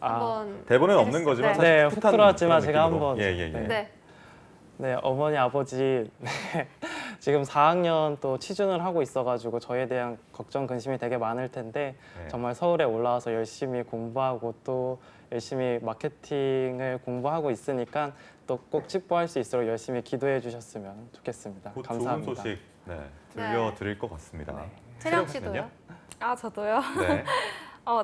한번 대본은 없는 거지만 사실 네, 훅 풋풋한 들어왔지만 그런 제가 느낌으로. 한번 예. 네, 어머니, 아버지 지금 4학년 또 취준을 하고 있어가지고 저에 대한 걱정, 근심이 되게 많을 텐데 정말 서울에 올라와서 열심히 공부하고 또 열심히 마케팅을 공부하고 있으니까 또 꼭 치부할 수 있도록 열심히 기도해 주셨으면 좋겠습니다. 곧 감사합니다. 좋은 소식 들려드릴 것 같습니다. 채령 씨도요? 저도요. 네.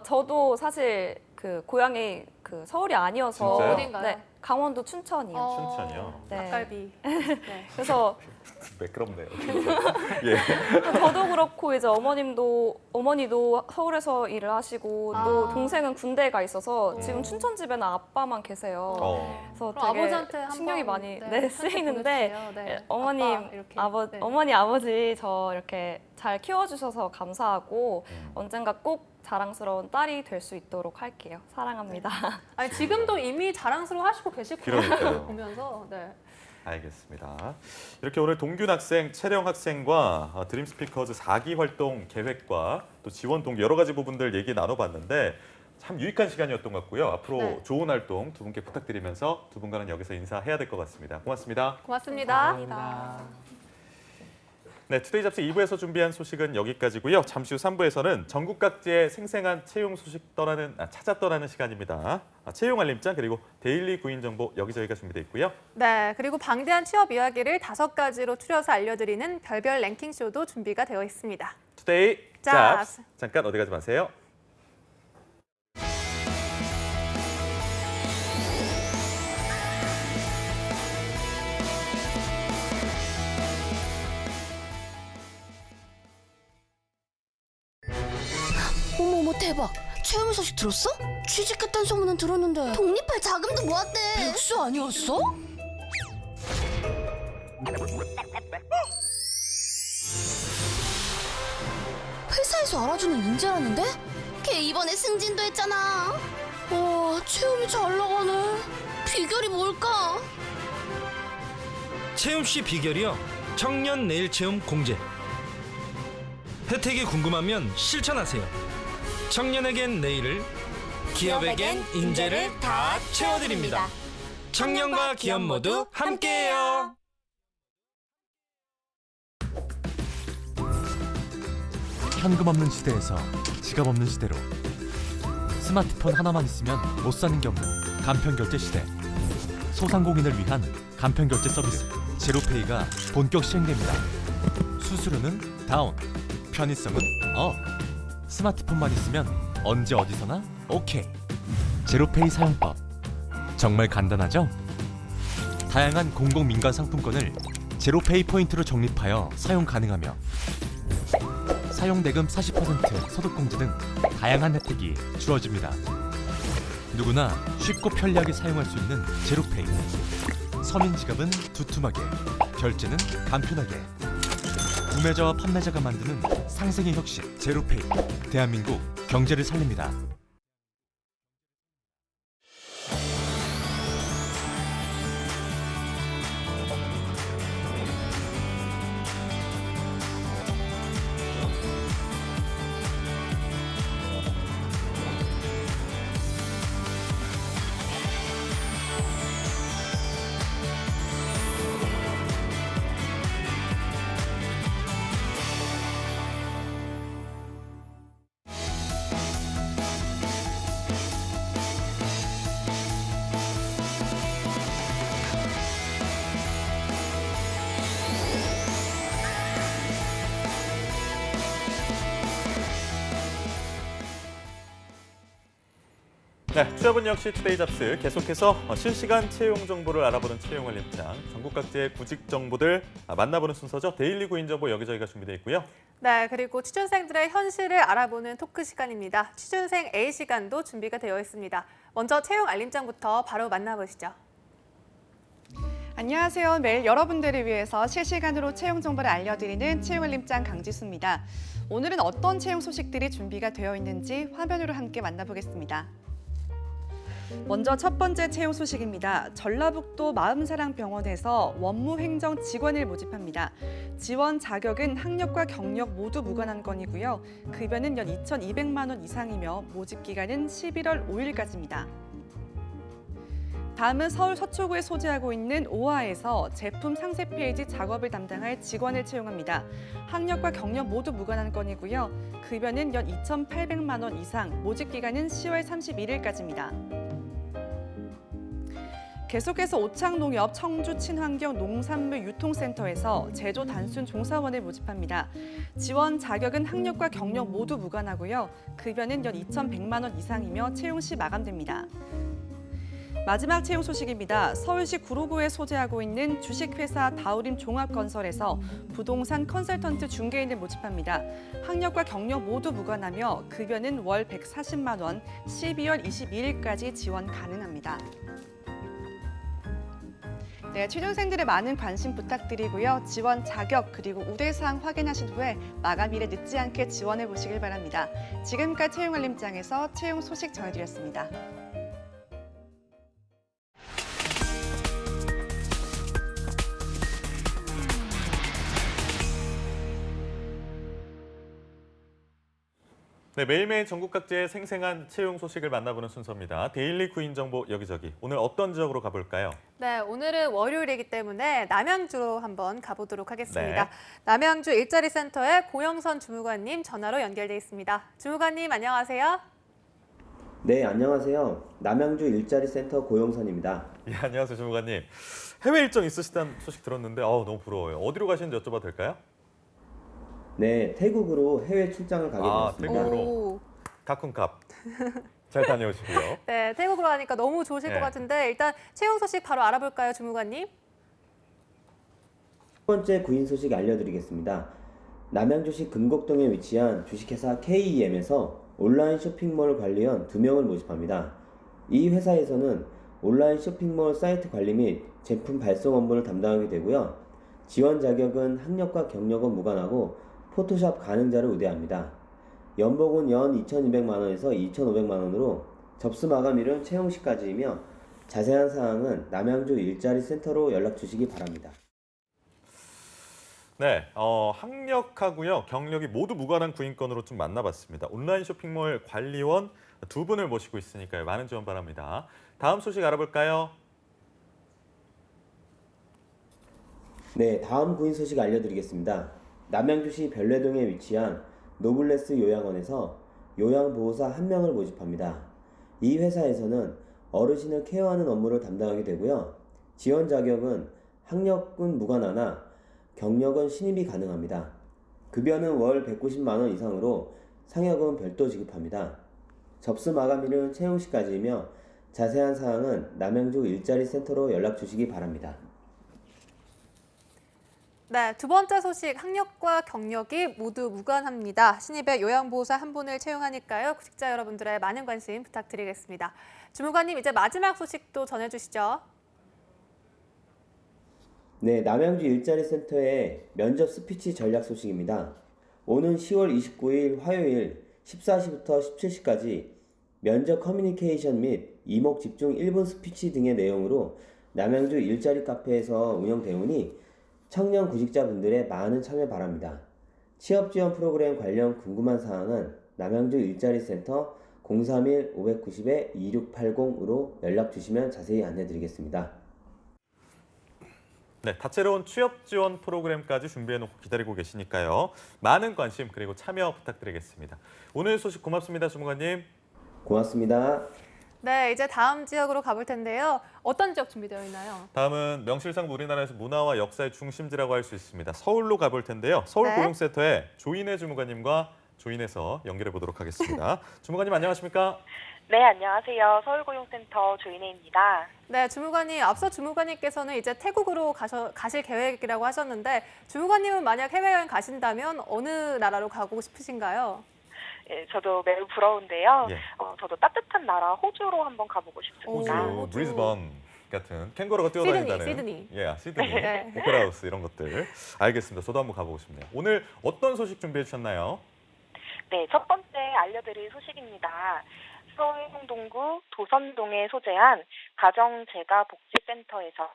저도 사실 그 고향이 그 서울이 아니어서 진짜요? 어딘가요? 강원도 춘천이요. 춘천이요? 닭갈비. 그래서 매끄럽네요. 저도 그렇고 이제 어머니도 서울에서 일을 하시고 또 동생은 군대에 있어서 지금 춘천 집에는 아빠만 계세요. 그래서 그럼 되게 아버지한테 한번, 신경이 많이 편지 쓰이는데 보내주세요. 어머니 아버지 저 이렇게 잘 키워주셔서 감사하고 언젠가 꼭 자랑스러운 딸이 될 수 있도록 할게요. 사랑합니다. 아니 지금도 이미 자랑스러워하시고 계실 거예요. 그러니까요. 보면서. 알겠습니다. 이렇게 오늘 동균 학생, 채령 학생과 드림 스피커즈 4기 활동 계획과 또 지원 동기 여러 가지 부분들 얘기 나눠봤는데 참 유익한 시간이었던 것 같고요. 앞으로 좋은 활동 두 분께 부탁드리면서 두 분과는 여기서 인사해야 될 것 같습니다. 고맙습니다. 고맙습니다. 네, 투데이 잡지 2부에서 준비한 소식은 여기까지고요. 잠시 후 3부에서는 전국 각지의 생생한 채용 소식 찾아 떠나는 시간입니다. 채용 알림장 그리고 데일리 구인 정보 여기저기가 준비되어 있고요. 네, 그리고 방대한 취업 이야기를 5가지로 추려서 알려드리는 별별 랭킹 쇼도 준비가 되어 있습니다. 투데이 잡스. 잡스. 잠깐 어디 가지 마세요. 어머머 대박. 최우미 소식 들었어? 취직했다는 소문은 들었는데 독립할 자금도 모았대. 백수 아니었어? 회사에서 알아주는 인재라는데? 걔 이번에 승진도 했잖아. 와, 채움이 잘 나가네. 비결이 뭘까? 채움 씨 비결이요. 청년 내일 채움 공제. 혜택이 궁금하면 실천하세요. 청년에겐 내일을, 기업에겐 인재를 다 채워드립니다. 청년과 기업 모두 함께해요. 현금 없는 시대에서 지갑 없는 시대로 스마트폰 하나만 있으면 못 사는 게 없는 간편결제 시대. 소상공인을 위한 간편결제 서비스 제로페이가 본격 시행됩니다. 수수료는 다운, 편의성은 업. 스마트폰만 있으면 언제 어디서나 오케이. 제로페이 사용법 정말 간단하죠? 다양한 공공민간 상품권을 제로페이 포인트로 적립하여 사용 가능하며 사용대금 40% 소득공제 등 다양한 혜택이 주어집니다. 누구나 쉽고 편리하게 사용할 수 있는 제로페이. 서민 지갑은 두툼하게, 결제는 간편하게. 구매자와 판매자가 만드는 상생의 혁신 제로페이. 대한민국 경제를 살립니다. 네, 취업은 역시 투데이 잡스 계속해서 실시간 채용 정보를 알아보는 채용 알림장, 전국 각지의 구직 정보들 만나보는 순서죠. 데일리 구인 정보 여기저기가 준비되어 있고요. 네, 그리고 취준생들의 현실을 알아보는 토크 시간입니다. 취준생 A 시간도 준비가 되어 있습니다. 먼저 채용 알림장부터 바로 만나보시죠. 안녕하세요. 매일 여러분들을 위해서 실시간으로 채용 정보를 알려드리는 채용 알림장 강지수입니다. 오늘은 어떤 채용 소식들이 준비가 되어 있는지 화면으로 함께 만나보겠습니다. 먼저 첫 번째 채용 소식입니다. 전라북도 마음사랑병원에서 원무행정 직원을 모집합니다. 지원 자격은 학력과 경력 모두 무관한 건이고요. 급여는 연 2,200만 원 이상이며 모집 기간은 11월 5일까지입니다. 다음은 서울 서초구에 소재하고 있는 오하에서 제품 상세 페이지 작업을 담당할 직원을 채용합니다. 학력과 경력 모두 무관한 건이고요. 급여는 연 2,800만 원 이상, 모집 기간은 10월 31일까지입니다. 계속해서 오창농협 청주 친환경 농산물 유통센터에서 제조 단순 종사원을 모집합니다. 지원 자격은 학력과 경력 모두 무관하고요. 급여는 연 2,100만 원 이상이며 채용 시 마감됩니다. 마지막 채용 소식입니다. 서울시 구로구에 소재하고 있는 주식회사 다우림 종합건설에서 부동산 컨설턴트 중개인을 모집합니다. 학력과 경력 모두 무관하며 급여는 월 140만 원, 12월 22일까지 지원 가능합니다. 네, 취준생들의 많은 관심 부탁드리고요. 지원 자격 그리고 우대사항 확인하신 후에 마감일에 늦지 않게 지원해 보시길 바랍니다. 지금까지 채용 알림장에서 채용 소식 전해드렸습니다. 네, 매일매일 전국 각지의 생생한 채용 소식을 만나보는 순서입니다. 데일리 구인 정보 여기저기. 오늘 어떤 지역으로 가볼까요? 네, 오늘은 월요일이기 때문에 남양주로 한번 가보도록 하겠습니다. 네. 남양주 일자리 센터의 고영선 주무관님 전화로 연결돼 있습니다. 주무관님 안녕하세요. 네, 안녕하세요. 남양주 일자리 센터 고영선입니다. 예, 안녕하세요, 주무관님. 해외 일정 있으시다는 소식 들었는데 너무 부러워요. 어디로 가시는지 여쭤봐도 될까요? 네, 태국으로 해외 출장을 가게 되었습니다. 태국으로. 가쿤캅. 잘 다녀오시고요. 네, 태국으로 하니까 너무 좋으실 것 같은데 일단 채용 소식 바로 알아볼까요, 주무관님? 첫 번째 구인 소식 알려드리겠습니다. 남양주시 금곡동에 위치한 주식회사 KEM에서 온라인 쇼핑몰 관리원 2명을 모집합니다. 이 회사에서는 온라인 쇼핑몰 사이트 관리 및 제품 발송 업무를 담당하게 되고요. 지원 자격은 학력과 경력은 무관하고 포토샵 가능자를 우대합니다. 연봉은 연 2,200만 원에서 2,500만 원으로 접수 마감일은 채용 시까지이며 자세한 사항은 남양주 일자리 센터로 연락 주시기 바랍니다. 네, 학력하고요, 경력이 모두 무관한 구인건으로 좀 만나봤습니다. 온라인 쇼핑몰 관리원 2분을 모시고 있으니까요. 많은 지원 바랍니다. 다음 소식 알아볼까요? 네, 다음 구인 소식 알려드리겠습니다. 남양주시 별내동에 위치한 노블레스 요양원에서 요양보호사 1명을 모집합니다. 이 회사에서는 어르신을 케어하는 업무를 담당하게 되고요. 지원 자격은 학력은 무관하나 경력은 신입이 가능합니다. 급여는 월 190만 원 이상으로 상여금은 별도 지급합니다. 접수 마감일은 채용 시까지이며 자세한 사항은 남양주 일자리 센터로 연락 주시기 바랍니다. 네, 두 번째 소식, 학력과 경력이 모두 무관합니다. 신입의 요양보호사 한 분을 채용하니까요. 구직자 여러분들의 많은 관심 부탁드리겠습니다. 주무관님, 이제 마지막 소식도 전해주시죠. 네, 남양주 일자리 센터의 면접 스피치 전략 소식입니다. 오는 10월 29일 화요일 14시부터 17시까지 면접 커뮤니케이션 및 이목 집중 1분 스피치 등의 내용으로 남양주 일자리 카페에서 운영되오니 청년 구직자분들의 많은 참여 바랍니다. 취업 지원 프로그램 관련 궁금한 사항은 남양주 일자리 센터 031-590-2680으로 연락 주시면 자세히 안내 드리겠습니다. 네, 다채로운 취업 지원 프로그램까지 준비해놓고 기다리고 계시니까요. 많은 관심 그리고 참여 부탁드리겠습니다. 오늘 소식 고맙습니다, 주무관님. 고맙습니다. 네, 이제 다음 지역으로 가볼 텐데요. 어떤 지역 준비되어 있나요? 다음은 명실상부 우리나라에서 문화와 역사의 중심지라고 할 수 있습니다. 서울로 가볼 텐데요. 서울 네. 고용센터의 조인혜 주무관님과 조인해서 연결해 보도록 하겠습니다. 주무관님 안녕하십니까? 네, 안녕하세요. 서울고용센터 조인혜입니다. 네, 주무관님, 앞서 주무관님께서는 이제 태국으로 가실 계획이라고 하셨는데 주무관님은 만약 해외여행 가신다면 어느 나라로 가고 싶으신가요? 예, 저도 매우 부러운데요. 예. 저도 따뜻한 나라 호주로 한번 가보고 싶습니다. 호주, 브리즈번 같은 캥거루가 뛰어다닌다는. 시드니. 예, 시드니, 네. 오페라 하우스 이런 것들. 알겠습니다. 저도 한번 가보고 싶네요. 오늘 어떤 소식 준비해 주셨나요? 네, 첫 번째 알려드릴 소식입니다. 서울 홍동구 도선동에 소재한 가정재가복지센터에서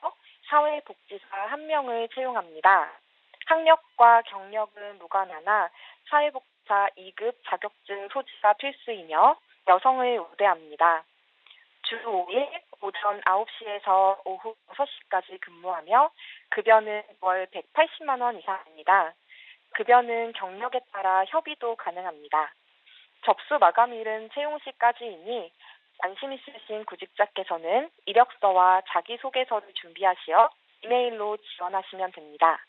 사회복지사 1명을 채용합니다. 학력과 경력은 무관하나 사회복지사 2급 자격증 소지가 필수이며 여성을 우대합니다. 주 5일 오전 9시에서 오후 6시까지 근무하며 급여는 월 180만 원 이상입니다. 급여는 경력에 따라 협의도 가능합니다. 접수 마감일은 채용 시까지이니 관심 있으신 구직자께서는 이력서와 자기소개서를 준비하시어 이메일로 지원하시면 됩니다.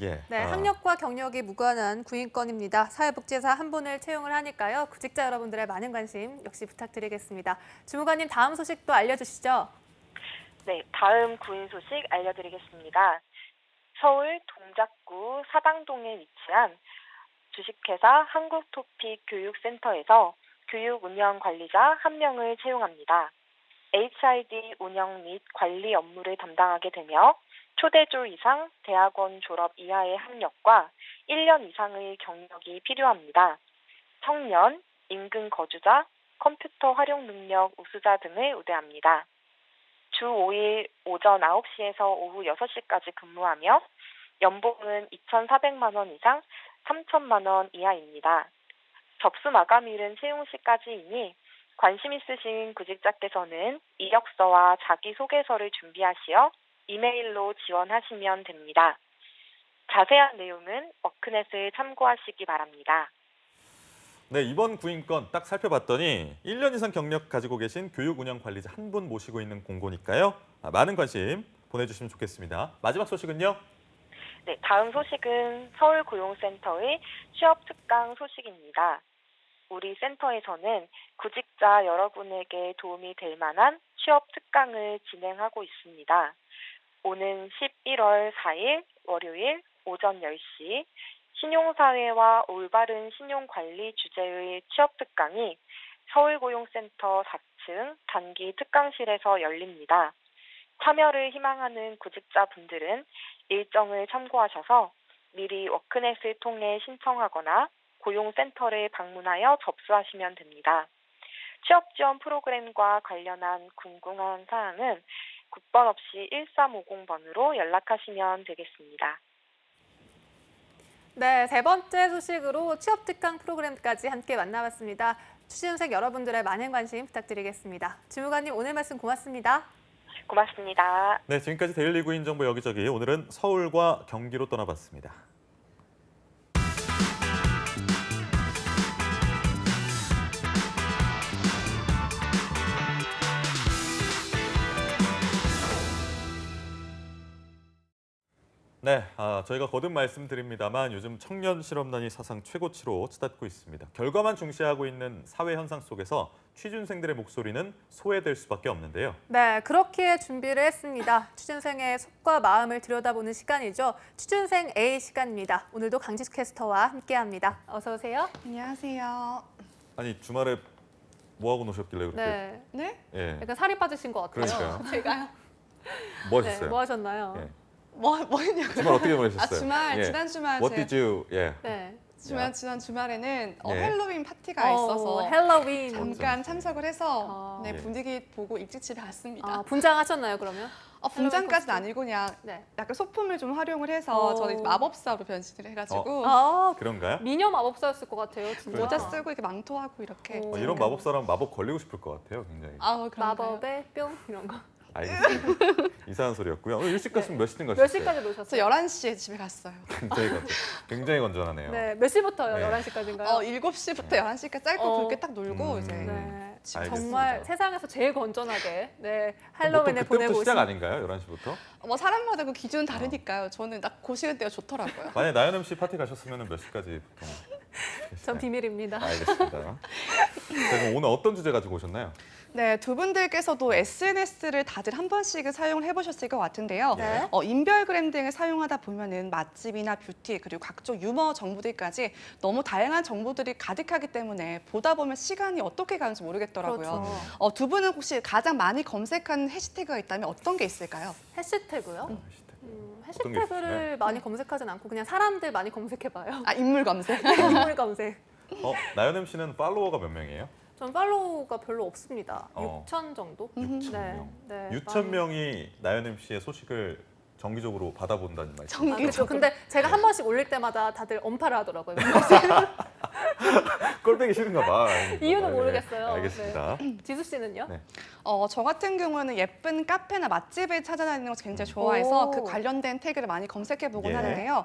예. 네, 학력과 경력이 무관한 구인건입니다. 사회복지사 한 분을 채용을 하니까요. 구직자 여러분들의 많은 관심 역시 부탁드리겠습니다. 주무관님, 다음 소식도 알려주시죠. 네, 다음 구인 소식 알려드리겠습니다. 서울 동작구 사당동에 위치한 주식회사 한국토픽교육센터에서 교육운영관리자 1명을 채용합니다. HID 운영 및 관리 업무를 담당하게 되며 초대졸 이상 대학원 졸업 이하의 학력과 1년 이상의 경력이 필요합니다. 청년, 인근 거주자, 컴퓨터 활용 능력 우수자 등을 우대합니다. 주 5일 오전 9시에서 오후 6시까지 근무하며 연봉은 2,400만 원 이상 3천만 원 이하입니다. 접수 마감일은 채용 시까지이니 관심 있으신 구직자께서는 이력서와 자기소개서를 준비하시어 이메일로 지원하시면 됩니다. 자세한 내용은 워크넷을 참고하시기 바랍니다. 네, 이번 구인건 딱 살펴봤더니 1년 이상 경력 가지고 계신 교육운영관리자 한 분 모시고 있는 공고니까요. 많은 관심 보내주시면 좋겠습니다. 마지막 소식은요? 네, 다음 소식은 서울고용센터의 취업특강 소식입니다. 우리 센터에서는 구직자 여러분에게 도움이 될 만한 취업특강을 진행하고 있습니다. 오는 11월 4일 월요일 오전 10시 신용사회와 올바른 신용관리 주제의 취업특강이 서울고용센터 4층 단기 특강실에서 열립니다. 참여를 희망하는 구직자분들은 일정을 참고하셔서 미리 워크넷을 통해 신청하거나 고용센터를 방문하여 접수하시면 됩니다. 취업지원 프로그램과 관련한 궁금한 사항은 국번 없이 1350번으로 연락하시면 되겠습니다. 네, 세 번째 소식으로 취업특강 프로그램까지 함께 만나봤습니다. 취준생 여러분들의 많은 관심 부탁드리겠습니다. 주무관님, 오늘 말씀 고맙습니다. 고맙습니다. 네, 지금까지 데일리 구인 정보 여기저기 오늘은 서울과 경기로 떠나봤습니다. 네, 저희가 거듭 말씀드립니다만 요즘 청년 실업난이 사상 최고치로 치닫고 있습니다. 결과만 중시하고 있는 사회 현상 속에서 취준생들의 목소리는 소외될 수밖에 없는데요. 네, 그렇기에 준비를 했습니다. 취준생의 속과 마음을 들여다보는 시간이죠. 취준생 A 시간입니다. 오늘도 강지수 캐스터와 함께합니다. 어서 오세요. 안녕하세요. 아니 주말에 뭐 하고 노셨길래 그렇게? 네. 네? 예. 약간 살이 빠지신 것 같아요. 그러니까요. 제가요? 뭐 네, 하셨어요? 뭐 하셨나요? 예. 뭐 했냐고요? 주말 어떻게 보내셨어요? 주말, 예. 지난 주말 What did you? 예. 네. 지난 주말에는 네. 헬로윈 파티가 있어서 헬로윈. 잠깐 참석을 해서 네, 네. 분위기 보고 일찍 집에 갔습니다. 분장하셨나요, 그러면? 분장까지는 아니고 그냥 네. 약간 소품을 좀 활용을 해서 저는 이제 마법사로 변신을 해가지고 그런가요? 미녀 마법사였을 것 같아요, 진짜. 모자 쓰고 이렇게 망토하고 이렇게. 이런 마법사라면 마법 걸리고 싶을 것 같아요, 굉장히. 마법의 뿅 이런 거. 알겠습니다. 이상한 소리였고요. 오늘 일찍 갔으면 몇 시쯤 가셨어요? 몇 시까지 노셨어요? 저 11시에 집에 갔어요. 굉장히 건전하네요. 네, 몇 시부터요? 네. 11시까지인가요? 7시부터 11시까지 짧고 굵게 딱 놀고 이제 네. 알겠습니다. 정말 세상에서 제일 건전하게 보통 할로윈에 그때부터 보내고 시작 있습니다. 아닌가요? 11시부터? 뭐 사람마다 그 기준은 다르니까요. 저는 딱 그 시간대가 좋더라고요. 만약에 나연음 씨 파티 가셨으면 몇 시까지 보통? 전 비밀입니다. 알겠습니다. 자, 그럼 오늘 어떤 주제 가지고 오셨나요? 네, 두 분들께서도 SNS를 다들 한 번씩은 사용을 해보셨을 것 같은데요. 네. 인별그램 등을 사용하다 보면은 맛집이나 뷰티 그리고 각종 유머 정보들까지 너무 다양한 정보들이 가득하기 때문에 보다 보면 시간이 어떻게 가는지 모르겠더라고요. 그렇죠. 두 분은 혹시 가장 많이 검색한 해시태그가 있다면 어떤 게 있을까요? 해시태그요? 어떤 게 해시태그를 있을까요? 많이 검색하진 않고 그냥 사람들 많이 검색해봐요. 인물 검색? 인물 검색. 나연음 씨는 팔로워가 몇 명이에요? 전 팔로우가 별로 없습니다. 어. 6천 정도? 6천 네. 명. 네. 6천 명이 나연음 씨의 소식을 정기적으로 받아본다는 말씀. 그렇죠. 근데 제가 한 번씩 올릴 때마다 다들 언팔을 하더라고요. 꼴보기 싫은가 봐. 이유는 모르겠어요. 알겠습니다. 네. 지수 씨는요? 네. 저 같은 경우는 예쁜 카페나 맛집을 찾아다니는 것을 굉장히 좋아해서 오. 그 관련된 태그를 많이 검색해보곤 예. 하는데요.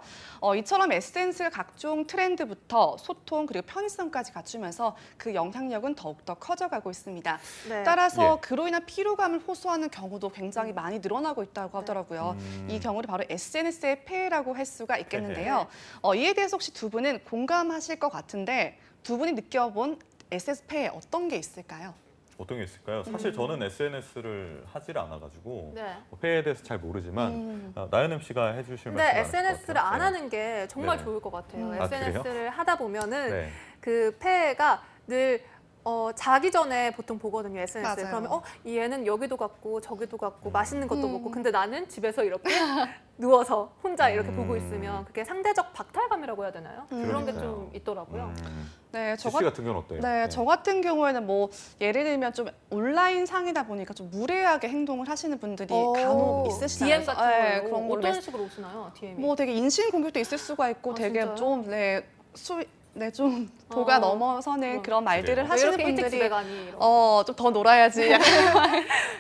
이처럼 SNS가 각종 트렌드부터 소통 그리고 편의성까지 갖추면서 그 영향력은 더욱더 커져가고 있습니다. 네. 따라서 예. 그로 인한 피로감을 호소하는 경우도 굉장히 많이 늘어나고 있다고 하더라고요. 이 경우를 바로 SNS의 폐해라고 할 수가 있겠는데요. 이에 대해서 혹시 두 분은 공감하실 것 같은데 두 분이 느껴본 SNS 폐해 어떤 게 있을까요? 어떤 게 있을까요? 사실 저는 SNS를 하질 않아가지고 네. 폐해에 대해서 잘 모르지만 나연음 씨가 해주실 근데 말씀 SNS를 안 하는 게 정말 네. 좋을 것 같아요. 아, SNS를 하다 보면은 네. 그 폐해가 늘 자기 전에 보통 보거든요, SNS를. 맞아요. 그러면 이 얘는 여기도 갔고 저기도 갔고 맛있는 것도 먹고 근데 나는 집에서 이렇게 누워서 혼자 이렇게 보고 있으면 그게 상대적 박탈감이라고 해야 되나요? 그런 게 좀 있더라고요. 네, 지수 씨 같은 경우는 어때요? 네, 저 같은 경우에는 뭐 예를 들면 좀 온라인 상이다 보니까 좀 무례하게 행동을 하시는 분들이 간혹 있으시잖아요. DM 같은 거요? 네, 그런 걸로 어떤 식으로 오시나요, DM이? 뭐 되게 인신 공격도 있을 수가 있고 되게 진짜요? 좀 좀 도가 넘어서는 그런 말들을 그래요? 하시는 왜 이렇게 일찍 분들이 집에 가니? 좀 더 놀아야지.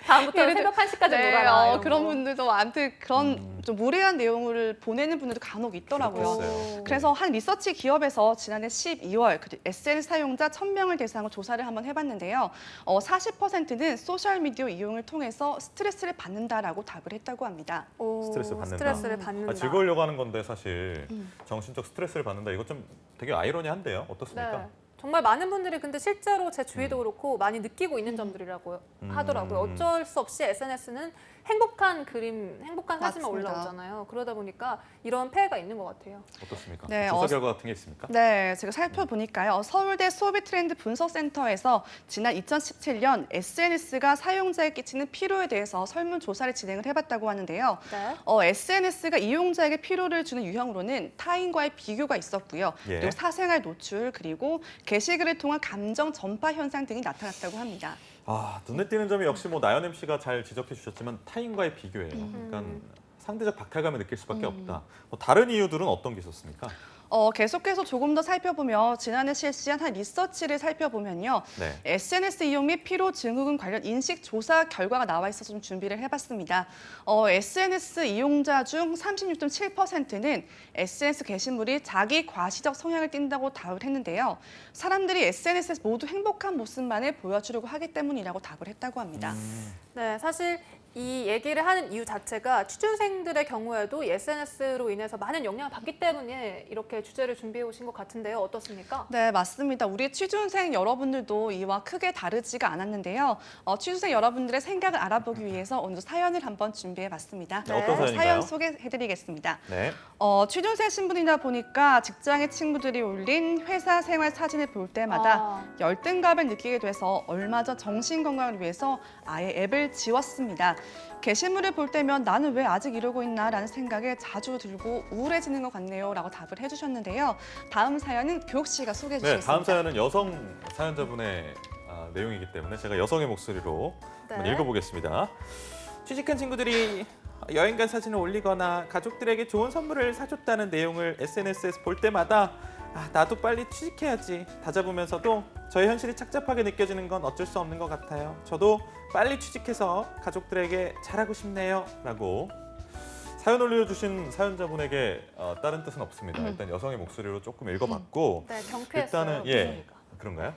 다음부터 예를 새벽 1시까지 네, 놀아라. 이런 그런 거. 분들도 아무튼 그런 좀 무례한 내용을 보내는 분들도 간혹 있더라고요. 그렇겠어요. 그래서 한 리서치 기업에서 지난해 12월 SNS 사용자 1,000명을 대상으로 조사를 한번 해봤는데요. 40%는 소셜미디어 이용을 통해서 스트레스를 받는다라고 답을 했다고 합니다. 스트레스 받는다. 스트레스를 받는다. 즐거우려고 하는 건데 사실 정신적 스트레스를 받는다. 이거 좀 되게 아이러니한데요. 어떻습니까? 네. 정말 많은 분들이 근데 실제로 제 주위도 그렇고 많이 느끼고 있는 점들이라고 하더라고요. 어쩔 수 없이 SNS는 행복한 그림, 행복한 사진만 맞습니다. 올라오잖아요. 그러다 보니까 이런 폐해가 있는 것 같아요. 어떻습니까? 네, 조사 결과 같은 게 있습니까? 네, 제가 살펴보니까요. 서울대 소비 트렌드 분석센터에서 지난 2017년 SNS가 사용자에 끼치는 피로에 대해서 설문조사를 진행을 해봤다고 하는데요. 네. SNS가 이용자에게 피로를 주는 유형으로는 타인과의 비교가 있었고요. 예. 그리고 사생활 노출, 그리고 게시글을 통한 감정 전파 현상 등이 나타났다고 합니다. 눈에 띄는 점이 역시 뭐 나연음 씨가 잘 지적해 주셨지만 타인과의 비교예요. 그러니까 상대적 박탈감을 느낄 수밖에 없다. 뭐 다른 이유들은 어떤 게 있었습니까? 계속해서 조금 더 살펴보며 지난해 실시한 한 리서치를 살펴보면요. 네. SNS 이용 및 피로 증후군 관련 인식 조사 결과가 나와 있어서 좀 준비를 해봤습니다. SNS 이용자 중 36.7%는 SNS 게시물이 자기 과시적 성향을 띈다고 답을 했는데요. 사람들이 SNS에서 모두 행복한 모습만을 보여주려고 하기 때문이라고 답을 했다고 합니다. 네, 사실 이 얘기를 하는 이유 자체가 취준생들의 경우에도 이 SNS로 인해서 많은 영향을 받기 때문에 이렇게 주제를 준비해 오신 것 같은데요. 어떻습니까? 네, 맞습니다. 우리 취준생 여러분들도 이와 크게 다르지가 않았는데요. 취준생 여러분들의 생각을 알아보기 위해서 오늘 사연을 한번 준비해봤습니다. 네, 어떤 사연인가요? 사연 소개해드리겠습니다. 네. 취준생 신분이다 보니까 직장의 친구들이 올린 회사 생활 사진을 볼 때마다 열등감을 느끼게 돼서 얼마 전 정신 건강을 위해서 아예 앱을 지웠습니다. 게시물을 볼 때면 나는 왜 아직 이러고 있나 라는 생각에 자주 들고 우울해지는 것 같네요 라고 답을 해주셨는데요. 다음 사연은 교욱 씨가 소개해 네, 주시겠습니다. 다음 사연은 여성 사연자분의 내용이기 때문에 제가 여성의 목소리로 한번 읽어보겠습니다. 취직한 친구들이 여행 간 사진을 올리거나 가족들에게 좋은 선물을 사줬다는 내용을 SNS에서 볼 때마다 나도 빨리 취직해야지 다잡으면서도 저의 현실이 착잡하게 느껴지는 건 어쩔 수 없는 것 같아요. 저도 빨리 취직해서 가족들에게 잘하고 싶네요 라고 사연 올려주신 사연자분에게 다른 뜻은 없습니다. 일단 여성의 목소리로 조금 읽어봤고 네, 경쾌했어요. 일단은 그런가요?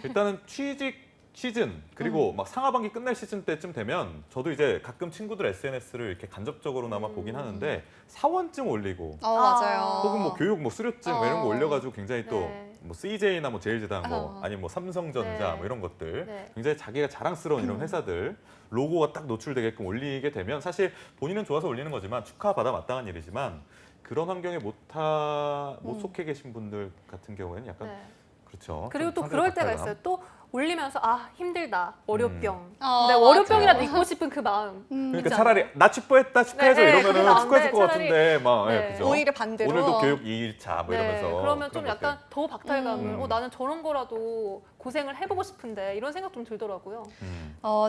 일단은 취직 시즌 그리고 막 상하반기 끝날 시즌 때쯤 되면 저도 이제 가끔 친구들 SNS를 이렇게 간접적으로나마 보긴 하는데 사원증 올리고 맞아요. 혹은 뭐 교육 뭐 수료증 뭐 이런 거 올려가지고 굉장히 또 뭐 CJ나 뭐 제일제당 뭐 아니면 뭐 삼성전자 뭐 이런 것들 굉장히 자기가 자랑스러운 이런 회사들 로고가 딱 노출되게끔 올리게 되면 사실 본인은 좋아서 올리는 거지만 축하받아 마땅한 일이지만 그런 환경에 못 속해 계신 분들 같은 경우에는 약간 그렇죠. 그리고 또 그럴 때가 있어요. 또 올리면서 힘들다, 월요병. 아, 근데 월요병이라도 잊고 싶은 그 마음. 그러니까 차라리 나 취업했다 축하해줘 이러면은 축하해줄 것 같은데 막 그죠? 오히려 반대로 오늘도 교육 2일차 뭐 이러면서 그러면 좀 약간 더 박탈감을 나는 저런 거라도 고생을 해보고 싶은데 이런 생각 좀 들더라고요.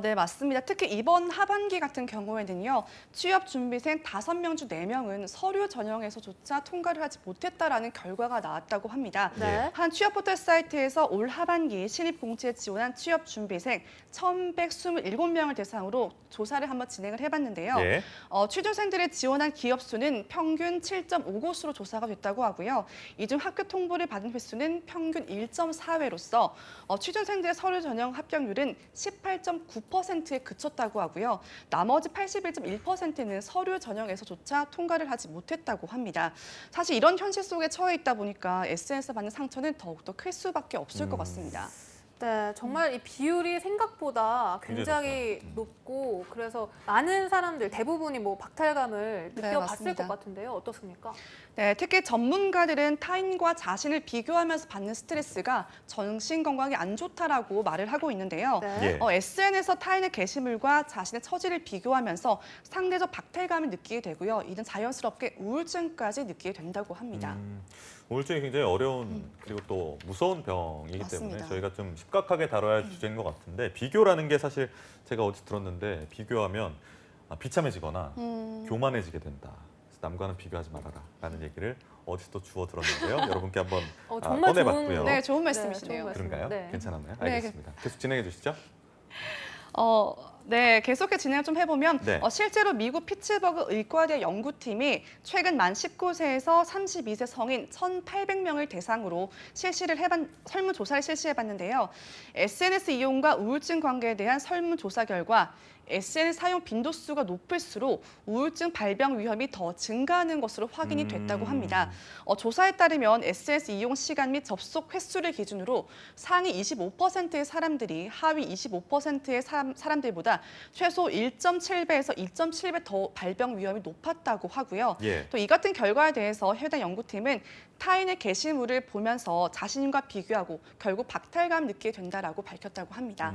네, 맞습니다. 특히 이번 하반기 같은 경우에는요. 취업 준비생 5명 중 4명은 서류 전형에서조차 통과를 하지 못했다라는 결과가 나왔다고 합니다. 네. 한 취업 포털 사이트에서 올 하반기 신입 공채에 지원한 취업 준비생 1,127명을 대상으로 조사를 한번 진행을 해봤는데요. 예. 취준생들의 지원한 기업 수는 평균 7.5곳으로 조사가 됐다고 하고요. 이 중 학교 통보를 받은 횟수는 평균 1.4회로서 취준생들의 서류 전형 합격률은 18.9%에 그쳤다고 하고요. 나머지 81.1%는 서류 전형에서조차 통과를 하지 못했다고 합니다. 사실 이런 현실 속에 처해 있다 보니까 SNS에 받는 상처는 더욱더 클 수밖에 없을 것 같습니다. 네, 정말 이 비율이 생각보다 굉장히 높고 그래서 많은 사람들 대부분이 뭐 박탈감을 느껴봤을 맞습니다. 것 같은데요. 어떻습니까? 네, 특히 전문가들은 타인과 자신을 비교하면서 받는 스트레스가 정신 건강에 안 좋다라고 말을 하고 있는데요. SNS에서 타인의 게시물과 자신의 처지를 비교하면서 상대적 박탈감을 느끼게 되고요. 이는 자연스럽게 우울증까지 느끼게 된다고 합니다. 우울증이 굉장히 어려운 그리고 또 무서운 병이기 맞습니다. 때문에 저희가 좀 심각하게 다뤄야 할 주제인 것 같은데 비교라는 게 사실 제가 어제 들었는데 비교하면 비참해지거나 교만해지게 된다. 그래서 남과는 비교하지 말아라 라는 얘기를 어디서 또 주워 들었는데요. 여러분께 한번 정말 꺼내봤고요. 좋은 말씀이시네요. 그런가요? 네. 괜찮았나요? 알겠습니다. 계속 진행해 주시죠. 네, 계속해 진행 좀 해보면 네. 실제로 미국 피츠버그 의과대 연구팀이 최근 만 19세에서 32세 성인 1,800명을 대상으로 설문조사를 실시해봤는데요. SNS 이용과 우울증 관계에 대한 설문조사 결과 SNS 사용 빈도수가 높을수록 우울증 발병 위험이 더 증가하는 것으로 확인이 됐다고 합니다. 조사에 따르면 SNS 이용 시간 및 접속 횟수를 기준으로 상위 25%의 사람들이 하위 25%의 사람들보다 최소 1.7배에서 2.7배 더 발병 위험이 높았다고 하고요. 또 이 같은 결과에 대해서 해당 연구팀은 타인의 게시물을 보면서 자신과 비교하고 결국 박탈감 느끼게 된다라고 밝혔다고 합니다.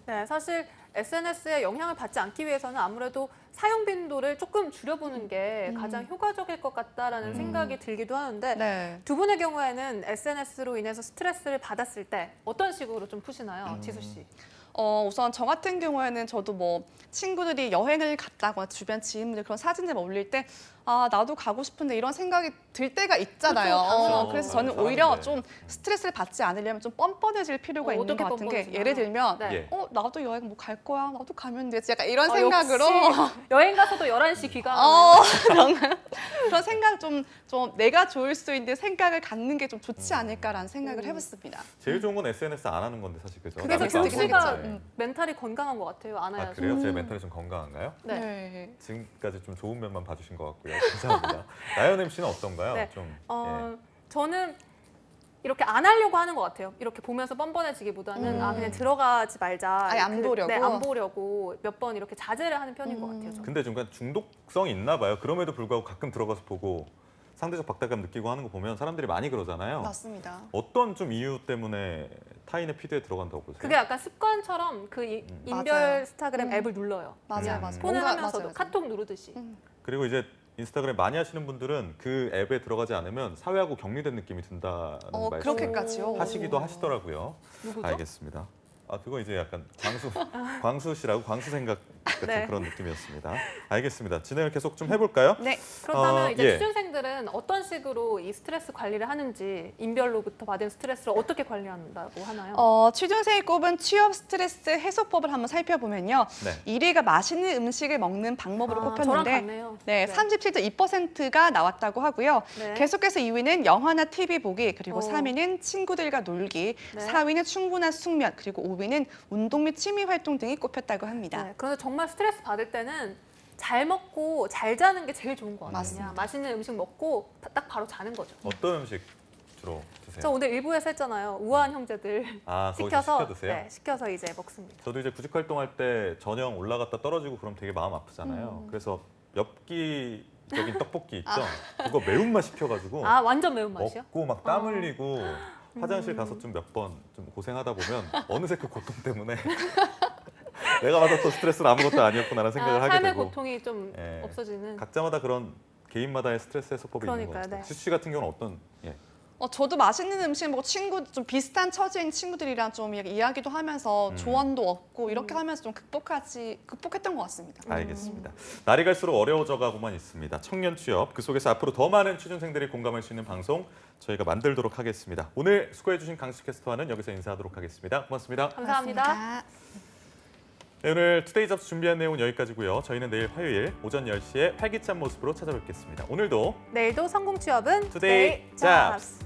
네, 사실 SNS에 영향을 받지 않기 위해서는 아무래도 사용 빈도를 조금 줄여보는 게 가장 효과적일 것 같다라는 생각이 들기도 하는데 두 분의 경우에는 SNS로 인해서 스트레스를 받았을 때 어떤 식으로 좀 푸시나요, 지수 씨? 우선 저 같은 경우에는 저도 뭐 친구들이 여행을 갔다거나 주변 지인들 그런 사진을 올릴 때 나도 가고 싶은데 이런 생각이 들 때가 있잖아요. 그래서 저는 오히려 좀 스트레스를 받지 않으려면 좀 뻔뻔해질 필요가 있는 것 같은 게 예를 들면 나도 여행 뭐 갈 거야. 나도 가면 되지. 약간 이런 생각으로 여행 가서도 11시 귀가하는 그런 생각 좀 내가 좋을 수 있는 생각을 갖는 게 좀 좋지 않을까라는 생각을 해봤습니다. 제일 좋은 건 SNS 안 하는 건데 사실 그죠? 그래서 교육 씨가 멘탈이 건강한 것 같아요. 안아야죠. 아, 그래요? 제 멘탈이 좀 건강한가요? 네. 지금까지 좀 좋은 면만 봐주신 것 같고요. 감사합니다. 나연 MC는 어떤가요? 네. 좀 저는 이렇게 안 하려고 하는 것 같아요. 이렇게 보면서 뻔뻔해지기보다는 그냥 들어가지 말자. 아예 안 보려고? 네, 안 보려고 몇 번 이렇게 자제를 하는 편인 것 같아요. 저는. 근데 중간 중독성이 있나 봐요. 그럼에도 불구하고 가끔 들어가서 보고 상대적 박탈감 느끼고 하는 거 보면 사람들이 많이 그러잖아요. 맞습니다. 어떤 좀 이유 때문에 타인의 피드에 들어간다고 보세요? 그게 약간 습관처럼 그 인별 맞아요. 스타그램 앱을 눌러요. 맞아요, 맞아요. 폰을 뭔가- 하면서도 맞아요. 카톡 누르듯이. 그리고 이제 인스타그램 많이 하시는 분들은 그 앱에 들어가지 않으면 사회하고 격리된 느낌이 든다는 말씀 그렇게까지요? 하시기도 하시더라고요. 누구죠? 알겠습니다. 아, 그거 이제 약간 광수 씨라고 광수 생각 같은 네. 그런 느낌이었습니다. 알겠습니다. 진행을 계속 좀 해볼까요? 네. 그렇다면 이제 예. 취준생들은 어떤 식으로 이 스트레스 관리를 하는지, 인별로부터 받은 스트레스를 어떻게 관리한다고 하나요? 취준생이 꼽은 취업 스트레스 해소법을 한번 살펴보면요. 네. 1위가 맛있는 음식을 먹는 방법으로 저랑 꼽혔는데 같네요. 네, 37.2%가 나왔다고 하고요. 네. 계속해서 2위는 영화나 TV 보기, 그리고 오. 3위는 친구들과 놀기, 네. 4위는 충분한 숙면, 그리고 5위는 운동 및 취미 활동 등이 꼽혔다고 합니다. 네, 그런데 정말 스트레스 받을 때는 잘 먹고 잘 자는 게 제일 좋은 것 같아요. 맞습니다. 맛있는 음식 먹고 딱 바로 자는 거죠. 어떤 음식 주로 드세요? 저 오늘 일부에서 했잖아요. 우아한 형제들 아, 거기서 시켜서 시켜 드세요? 네, 시켜서 이제 먹습니다. 저도 이제 구직 활동할 때 전형 올라갔다 떨어지고 그럼 되게 마음 아프잖아요. 그래서 엽기적인 떡볶이 있죠? 그거 매운맛 시켜가지고 아, 완전 매운맛이요? 먹고 막 땀 흘리고 화장실 가서 좀 몇 번 좀 고생하다 보면 어느새 그 고통 때문에 내가 받았던 스트레스는 아무것도 아니었구나라는 생각을 하게 삶의 되고 고통이 좀 예. 없어지는. 각자마다 그런 개인마다의 스트레스 해소법이 있는 것 그러니까요, 같아요. 네. 수씨 같은 경우는 어떤? 예. 저도 맛있는 음식 먹고 좀 비슷한 처지인 친구들이랑 좀 이야기도 하면서 조언도 얻고 이렇게 하면서 좀 극복했던 것 같습니다. 알겠습니다. 날이 갈수록 어려워져가고만 있습니다. 청년 취업, 그 속에서 앞으로 더 많은 취준생들이 공감할 수 있는 방송 저희가 만들도록 하겠습니다. 오늘 수고해주신 강식 캐스터와는 여기서 인사하도록 하겠습니다. 고맙습니다. 감사합니다. 네, 오늘 투데이 잡스 준비한 내용은 여기까지고요. 저희는 내일 화요일 오전 10시에 활기찬 모습으로 찾아뵙겠습니다. 오늘도 내일도 성공 취업은 투데이 잡스!